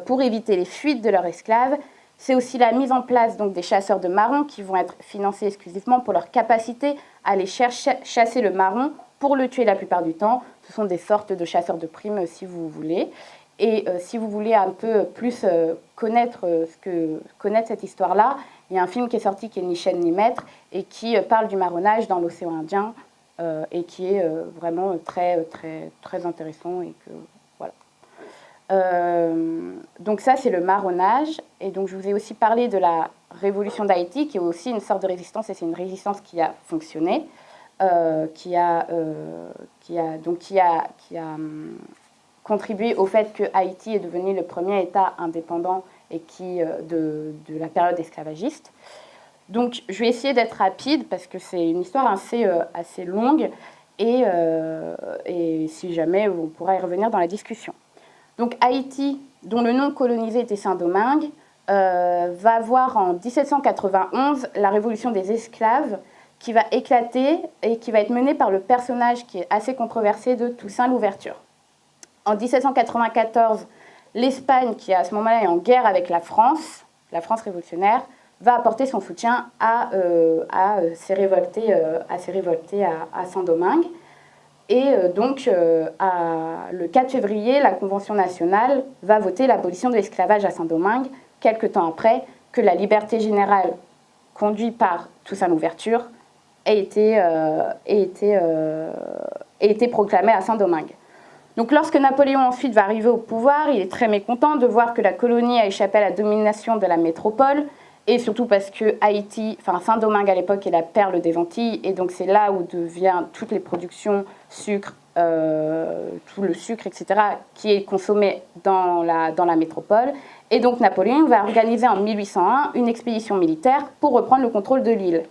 pour éviter les fuites de leurs esclaves. C'est aussi la mise en place donc, des chasseurs de marrons qui vont être financés exclusivement pour leur capacité à aller chasser le marron pour le tuer la plupart du temps. Ce sont des sortes de chasseurs de primes si vous voulez. Et si vous voulez un peu plus connaître cette histoire-là, il y a un film qui est sorti qui est Ni chaîne ni maître et qui parle du marronnage dans l'océan Indien et qui est vraiment très, très, très intéressant. Et que, voilà. Donc ça, c'est le marronnage. Et donc je vous ai aussi parlé de la révolution d'Haïti qui est aussi une sorte de résistance et c'est une résistance qui a fonctionné, qui a contribué au fait que Haïti est devenu le premier État indépendant et de la période esclavagiste. Donc, je vais essayer d'être rapide parce que c'est une histoire assez longue et si jamais, on pourra y revenir dans la discussion. Donc, Haïti, dont le nom colonisé était Saint-Domingue, va voir en 1791 la révolution des esclaves qui va éclater et qui va être menée par le personnage qui est assez controversé de Toussaint Louverture. En 1794, l'Espagne, qui à ce moment-là est en guerre avec la France révolutionnaire, va apporter son soutien à ces révoltés à Saint-Domingue. Et donc, le 4 février, la Convention nationale va voter l'abolition de l'esclavage à Saint-Domingue, quelque temps après que la liberté générale conduite par Toussaint Louverture ait été proclamée à Saint-Domingue. Donc, lorsque Napoléon ensuite va arriver au pouvoir, il est très mécontent de voir que la colonie a échappé à la domination de la métropole, et surtout parce que Saint-Domingue à l'époque est la perle des Antilles, et donc c'est là où devient toutes les productions, sucre, tout le sucre, etc., qui est consommé dans la métropole. Et donc Napoléon va organiser en 1801 une expédition militaire pour reprendre le contrôle de l'île.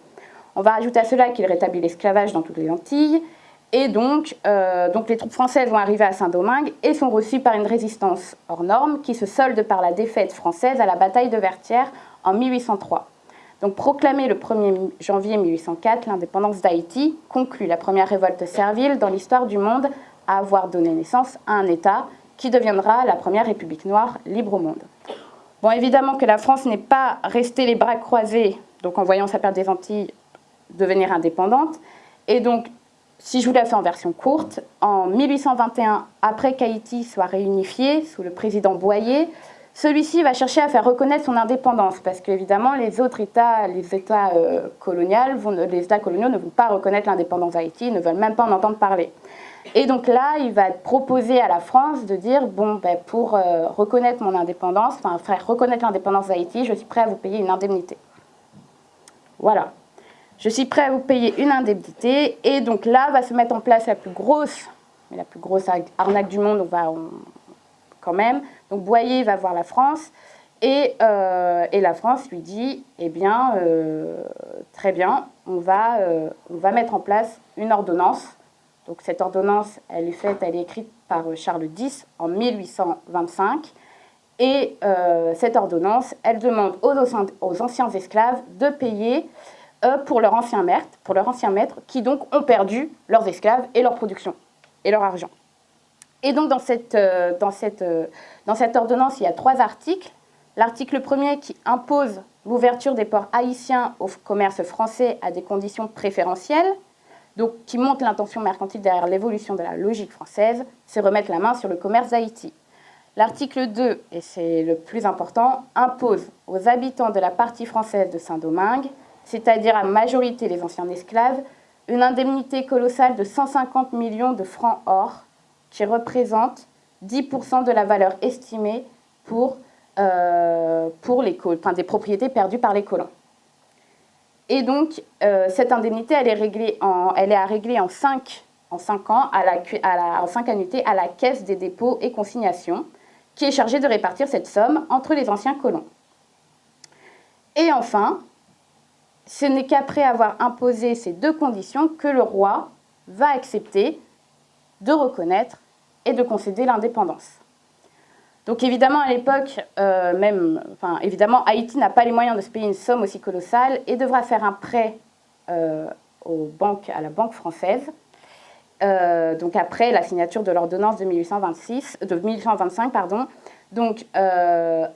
On va ajouter à cela qu'il rétablit l'esclavage dans toutes les Antilles. Et donc les troupes françaises vont arriver à Saint-Domingue et sont reçues par une résistance hors norme qui se solde par la défaite française à la bataille de Vertières en 1803. Donc proclamée le 1er janvier 1804, l'indépendance d'Haïti conclut la première révolte servile dans l'histoire du monde à avoir donné naissance à un État qui deviendra la première république noire libre au monde. Bon, évidemment que la France n'est pas restée les bras croisés, donc en voyant sa perte des Antilles devenir indépendante, et donc si je vous la fais en version courte, en 1821, après qu'Haïti soit réunifié sous le président Boyer, celui-ci va chercher à faire reconnaître son indépendance, parce qu'évidemment, les États coloniaux ne vont pas reconnaître l'indépendance d'Haïti, ils ne veulent même pas en entendre parler. Et donc là, il va proposer à la France de dire, pour reconnaître mon indépendance, faire reconnaître l'indépendance d'Haïti, je suis prêt à vous payer une indemnité. Voilà. Je suis prêt à vous payer une indemnité, et donc là va se mettre en place la plus grosse arnaque du monde, quand même. Donc Boyer va voir la France, et la France lui dit, eh bien, très bien, on va mettre en place une ordonnance. Donc cette ordonnance, elle est écrite par Charles X en 1825, et cette ordonnance, elle demande aux anciens esclaves de payer pour leur ancien maître, qui donc ont perdu leurs esclaves et leur production, et leur argent. Et donc dans cette ordonnance, il y a 3 articles. L'article 1er qui impose l'ouverture des ports haïtiens au commerce français à des conditions préférentielles, donc qui montre l'intention mercantile derrière l'évolution de la logique française, c'est remettre la main sur le commerce d'Haïti. L'article 2, et c'est le plus important, impose aux habitants de la partie française de Saint-Domingue, c'est-à-dire à majorité les anciens esclaves, une indemnité colossale de 150 millions de francs or, qui représente 10% de la valeur estimée pour des propriétés perdues par les colons. Et donc, cette indemnité, elle est à régler en 5 ans, en 5 annuités, à la Caisse des dépôts et consignations, qui est chargée de répartir cette somme entre les anciens colons. Et enfin, ce n'est qu'après avoir imposé ces 2 conditions que le roi va accepter de reconnaître et de concéder l'indépendance. Donc évidemment, à l'époque, Haïti n'a pas les moyens de se payer une somme aussi colossale et devra faire un prêt à la Banque française, donc après la signature de l'ordonnance de 1825. Donc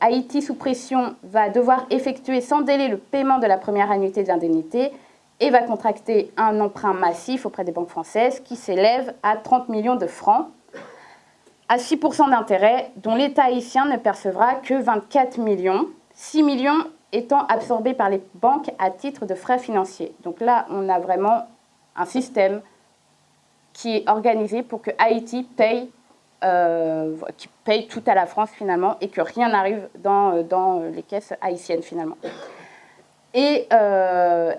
Haïti, sous pression, va devoir effectuer sans délai le paiement de la première annuité d'indemnité et va contracter un emprunt massif auprès des banques françaises qui s'élève à 30 millions de francs, à 6% d'intérêt, dont l'État haïtien ne percevra que 24 millions, 6 millions étant absorbés par les banques à titre de frais financiers. Donc là, on a vraiment un système qui est organisé pour que Haïti paye tout à la France finalement, et que rien n'arrive dans les caisses haïtiennes finalement. Et ce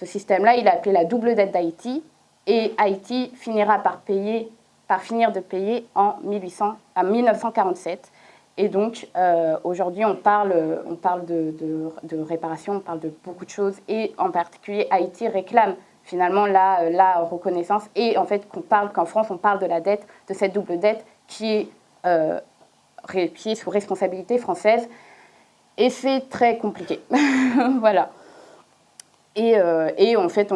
système-là, il est appelé la double dette d'Haïti, et Haïti finira par finir de payer en 1947. Et donc aujourd'hui, on parle de réparation, on parle de beaucoup de choses, et en particulier Haïti réclame finalement la reconnaissance, et en fait qu'en France on parle de la dette, de cette double dette qui est sous responsabilité française, et c'est très compliqué. Voilà. Et en fait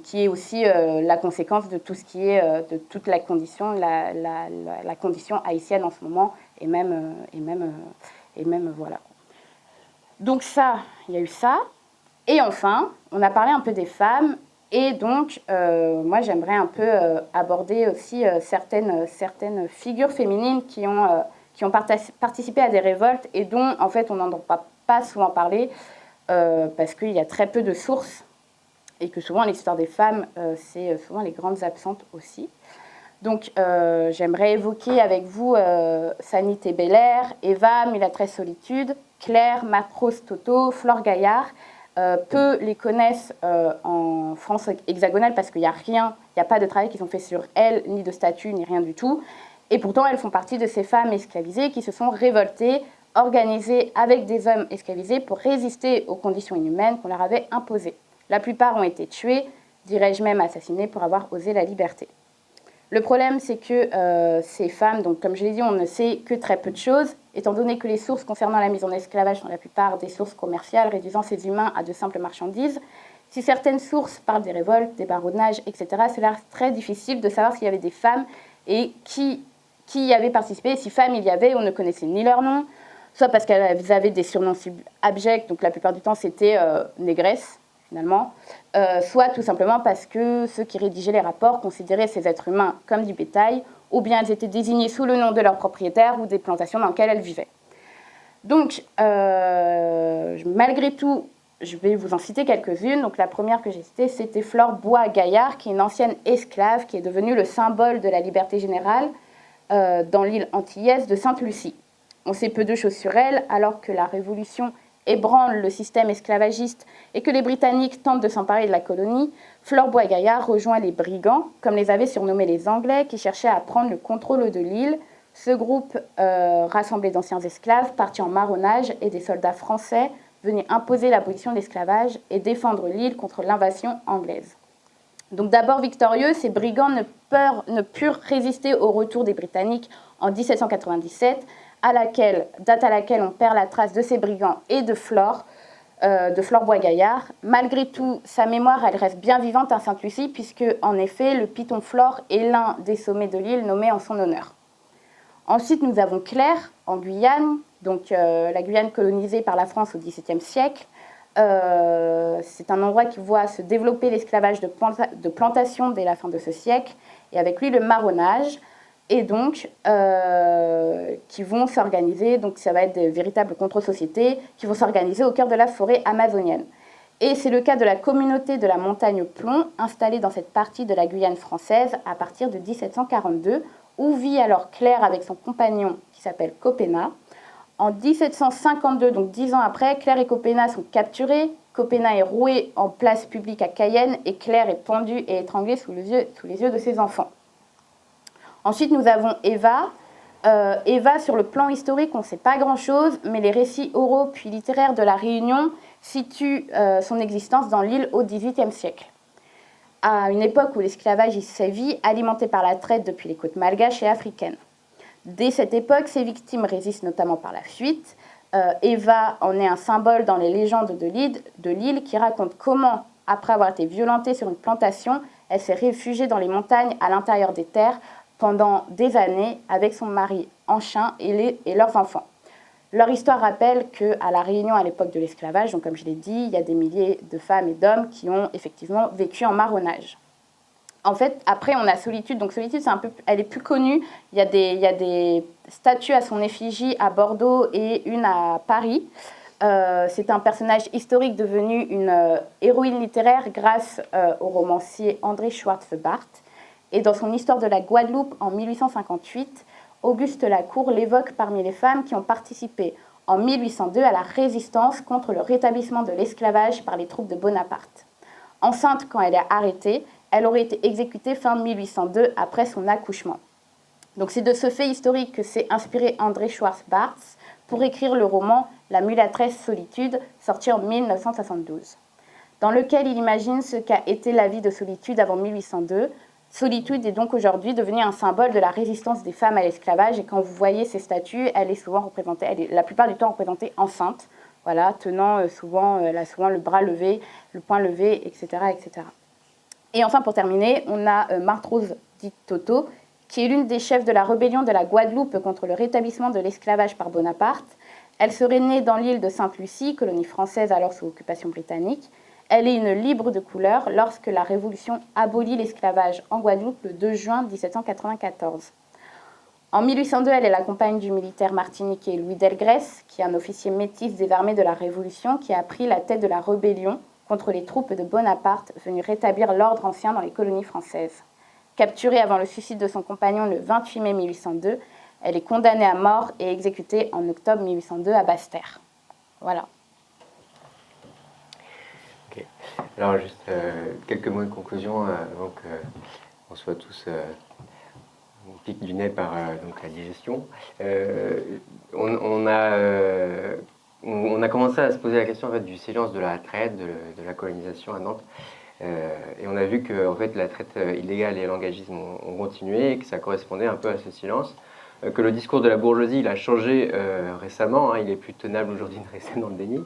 qui est aussi la conséquence de tout ce qui est de toute la condition haïtienne en ce moment, et même voilà. Donc ça, il y a eu ça. Et enfin, on a parlé un peu des femmes. Et donc, moi, j'aimerais un peu aborder aussi certaines figures féminines qui ont participé à des révoltes et dont, en fait, on n'entend pas souvent parler parce qu'il y a très peu de sources et que souvent, l'histoire des femmes, c'est souvent les grandes absentes aussi. Donc, j'aimerais évoquer avec vous Sanité Belair, Eva, Mulatresse Solitude, Claire, Matros Toto, Flore Gaillard. Peu les connaissent en France hexagonale parce qu'il n'y a rien, il n'y a pas de travail qui sont faits sur elles, ni de statut, ni rien du tout. Et pourtant, elles font partie de ces femmes esclavisées qui se sont révoltées, organisées avec des hommes esclavisés pour résister aux conditions inhumaines qu'on leur avait imposées. La plupart ont été tuées, dirais-je même assassinées pour avoir osé la liberté. Le problème, c'est que ces femmes, donc comme je l'ai dit, on ne sait que très peu de choses, étant donné que les sources concernant la mise en esclavage sont la plupart des sources commerciales, réduisant ces humains à de simples marchandises. Si certaines sources parlent des révoltes, des baronnages, etc., cela reste très difficile de savoir s'il y avait des femmes et qui y avait participé. Si femmes il y avait, on ne connaissait ni leur nom, soit parce qu'elles avaient des surnoms abjects, donc la plupart du temps c'était négresses, finalement, soit tout simplement parce que ceux qui rédigeaient les rapports considéraient ces êtres humains comme du bétail, ou bien elles étaient désignées sous le nom de leur propriétaire ou des plantations dans lesquelles elles vivaient. Donc, malgré tout, je vais vous en citer quelques-unes. Donc, la première que j'ai citée, c'était Flore Bois-Gaillard, qui est une ancienne esclave, qui est devenue le symbole de la liberté générale dans l'île antillaise de Sainte-Lucie. On sait peu de choses sur elle, alors que la Révolution ébranle le système esclavagiste et que les Britanniques tentent de s'emparer de la colonie, Flore Bois-Gaillard rejoint les brigands, comme les avaient surnommés les Anglais, qui cherchaient à prendre le contrôle de l'île. Ce groupe rassemblé d'anciens esclaves, partis en marronnage, et des soldats français venus imposer l'abolition de l'esclavage et défendre l'île contre l'invasion anglaise. Donc d'abord victorieux, ces brigands ne purent résister au retour des Britanniques en 1797, date à laquelle on perd la trace de ces brigands et de Flore Bois-Gaillard. Malgré tout, sa mémoire, elle reste bien vivante à Sainte-Lucie, puisque, en effet, le Piton Flore est l'un des sommets de l'île nommé en son honneur. Ensuite, nous avons Claire, en Guyane, donc la Guyane colonisée par la France au XVIIe siècle. C'est un endroit qui voit se développer l'esclavage de plantation dès la fin de ce siècle, et avec lui le marronnage, et donc qui vont s'organiser, donc ça va être des véritables contre-sociétés qui vont s'organiser au cœur de la forêt amazonienne. Et c'est le cas de la communauté de la montagne Plomb, installée dans cette partie de la Guyane française à partir de 1742, où vit alors Claire avec son compagnon qui s'appelle Copena. En 1752, donc 10 ans après, Claire et Copena sont capturés. Copena est roué en place publique à Cayenne et Claire est pendue et étranglée sous les yeux de ses enfants. Ensuite, nous avons Eva. Eva, sur le plan historique, on ne sait pas grand-chose, mais les récits oraux puis littéraires de la Réunion situent son existence dans l'île au XVIIIe siècle, à une époque où l'esclavage y sévit, alimenté par la traite depuis les côtes malgaches et africaines. Dès cette époque, ses victimes résistent notamment par la fuite. Eva en est un symbole dans les légendes de l'île qui raconte comment, après avoir été violentée sur une plantation, elle s'est réfugiée dans les montagnes à l'intérieur des terres pendant des années avec son mari Anchin et leurs enfants. Leur histoire rappelle qu'à La Réunion, à l'époque de l'esclavage, donc comme je l'ai dit, il y a des milliers de femmes et d'hommes qui ont effectivement vécu en marronnage. En fait, après, on a Solitude. Donc Solitude, elle est plus connue. Il y a des statues à son effigie à Bordeaux et une à Paris. C'est un personnage historique devenu une héroïne littéraire grâce au romancier André Schwartz-Bart. Et dans son Histoire de la Guadeloupe en 1858, Auguste Lacour l'évoque parmi les femmes qui ont participé en 1802 à la résistance contre le rétablissement de l'esclavage par les troupes de Bonaparte. Enceinte quand elle est arrêtée, elle aurait été exécutée fin 1802 après son accouchement. Donc c'est de ce fait historique que s'est inspiré André Schwartz-Bart pour écrire le roman La Mulatresse Solitude, sorti en 1972, dans lequel il imagine ce qu'a été la vie de Solitude avant 1802. Solitude est donc aujourd'hui devenue un symbole de la résistance des femmes à l'esclavage, et quand vous voyez ces statues, elle est souvent représentée, elle est la plupart du temps représentée enceinte, voilà, tenant souvent le bras levé, le poing levé, etc., etc. Et enfin, pour terminer, on a Marthe-Rose dite Toto, qui est l'une des chefs de la rébellion de la Guadeloupe contre le rétablissement de l'esclavage par Bonaparte. Elle serait née dans l'île de Sainte-Lucie, colonie française alors sous occupation britannique. Elle est une libre de couleur lorsque la Révolution abolit l'esclavage en Guadeloupe le 2 juin 1794. En 1802, elle est la compagne du militaire martiniquais Louis Delgrès, qui est un officier métis des armées de la Révolution, qui a pris la tête de la rébellion contre les troupes de Bonaparte venues rétablir l'ordre ancien dans les colonies françaises. Capturée avant le suicide de son compagnon le 28 mai 1802, elle est condamnée à mort et exécutée en octobre 1802 à Basse-Terre. Voilà. Okay. Alors juste quelques mots de conclusion avant qu'on soit tous on pique du nez par donc la digestion. On a commencé à se poser la question en fait, du silence de la traite, de la colonisation à Nantes. Et on a vu que en fait, la traite illégale et l'engagisme ont continué et que ça correspondait un peu à ce silence. Que le discours de la bourgeoisie il a changé récemment, hein, il est plus tenable aujourd'hui de rester dans le déni,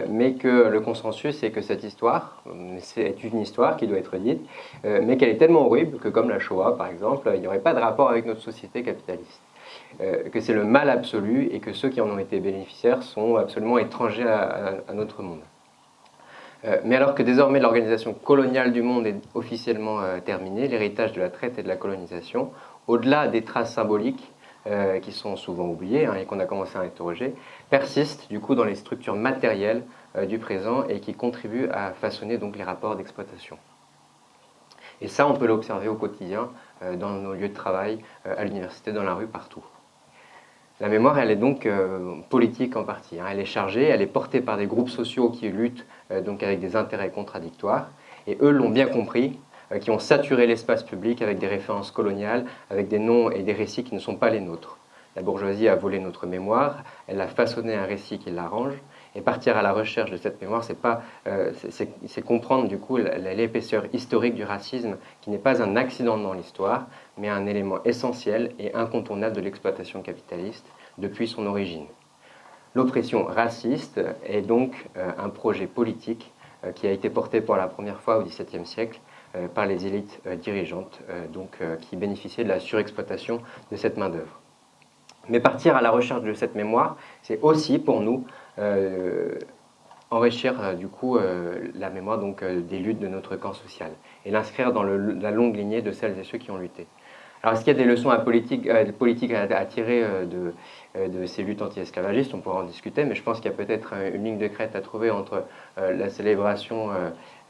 mais que le consensus c'est que cette histoire c'est une histoire qui doit être dite, mais qu'elle est tellement horrible que comme la Shoah par exemple, il n'y aurait pas de rapport avec notre société capitaliste. Que c'est le mal absolu et que ceux qui en ont été bénéficiaires sont absolument étrangers à notre monde. Mais alors que désormais l'organisation coloniale du monde est officiellement terminée, l'héritage de la traite et de la colonisation, au-delà des traces symboliques, qui sont souvent oubliées hein, et qu'on a commencé à interroger, persistent du coup dans les structures matérielles du présent et qui contribuent à façonner donc les rapports d'exploitation. Et ça, on peut l'observer au quotidien dans nos lieux de travail, à l'université, dans la rue, partout. La mémoire, elle est donc politique en partie. Hein. Elle est chargée, elle est portée par des groupes sociaux qui luttent donc avec des intérêts contradictoires. Et eux l'ont bien compris, qui ont saturé l'espace public avec des références coloniales, avec des noms et des récits qui ne sont pas les nôtres. La bourgeoisie a volé notre mémoire, elle a façonné un récit qui l'arrange, et partir à la recherche de cette mémoire, c'est comprendre du coup l'épaisseur historique du racisme, qui n'est pas un accident dans l'histoire, mais un élément essentiel et incontournable de l'exploitation capitaliste depuis son origine. L'oppression raciste est donc un projet politique qui a été porté pour la première fois au XVIIe siècle par les élites dirigeantes qui bénéficiaient de la surexploitation de cette main-d'œuvre. Mais partir à la recherche de cette mémoire, c'est aussi pour nous enrichir du coup la mémoire des luttes de notre camp social et l'inscrire dans la longue lignée de celles et ceux qui ont lutté. Alors, est-ce qu'il y a des leçons politiques à tirer de ces luttes anti-esclavagistes? On pourra en discuter, mais je pense qu'il y a peut-être une ligne de crête à trouver entre la célébration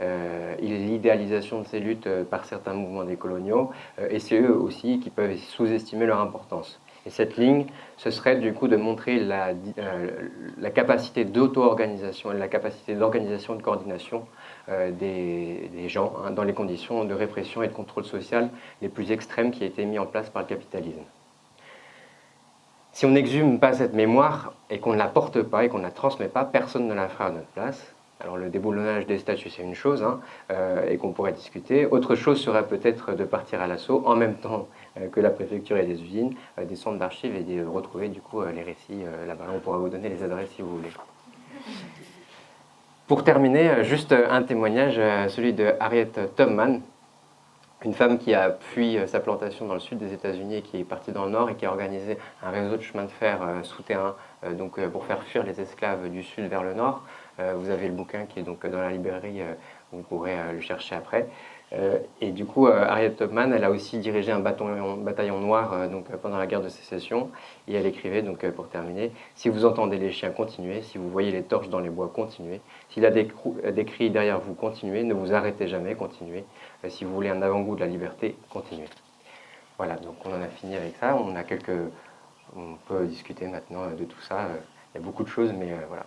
et l'idéalisation de ces luttes par certains mouvements décoloniaux, et c'est eux aussi qui peuvent sous-estimer leur importance. Et cette ligne, ce serait du coup de montrer la capacité d'auto-organisation et la capacité d'organisation et de coordination des gens hein, dans les conditions de répression et de contrôle social les plus extrêmes qui a été mis en place par le capitalisme. Si on n'exhume pas cette mémoire et qu'on ne la porte pas et qu'on ne la transmet pas, personne ne la fera à notre place. Alors le déboulonnage des statuts c'est une chose hein, et qu'on pourrait discuter. Autre chose serait peut-être de partir à l'assaut en même temps que la préfecture et des usines, des centres d'archives et de retrouver du coup les récits là-bas. On pourra vous donner les adresses si vous voulez. Pour terminer, juste un témoignage, celui de Harriet Tubman, une femme qui a fui sa plantation dans le sud des États-Unis et qui est partie dans le nord et qui a organisé un réseau de chemin de fer souterrain pour faire fuir les esclaves du sud vers le nord. Vous avez le bouquin qui est donc dans la librairie, vous pourrez le chercher après. Et du coup, Harriet Tubman, elle a aussi dirigé un bataillon noir pendant la guerre de sécession. Et elle écrivait, pour terminer, « Si vous entendez les chiens, continuez. Si vous voyez les torches dans les bois, continuez. S'il y a des cris derrière vous, continuez. Ne vous arrêtez jamais, continuez. Si vous voulez un avant-goût de la liberté, continuez. » Voilà, donc on en a fini avec ça. On peut discuter maintenant de tout ça. Il y a beaucoup de choses, mais voilà.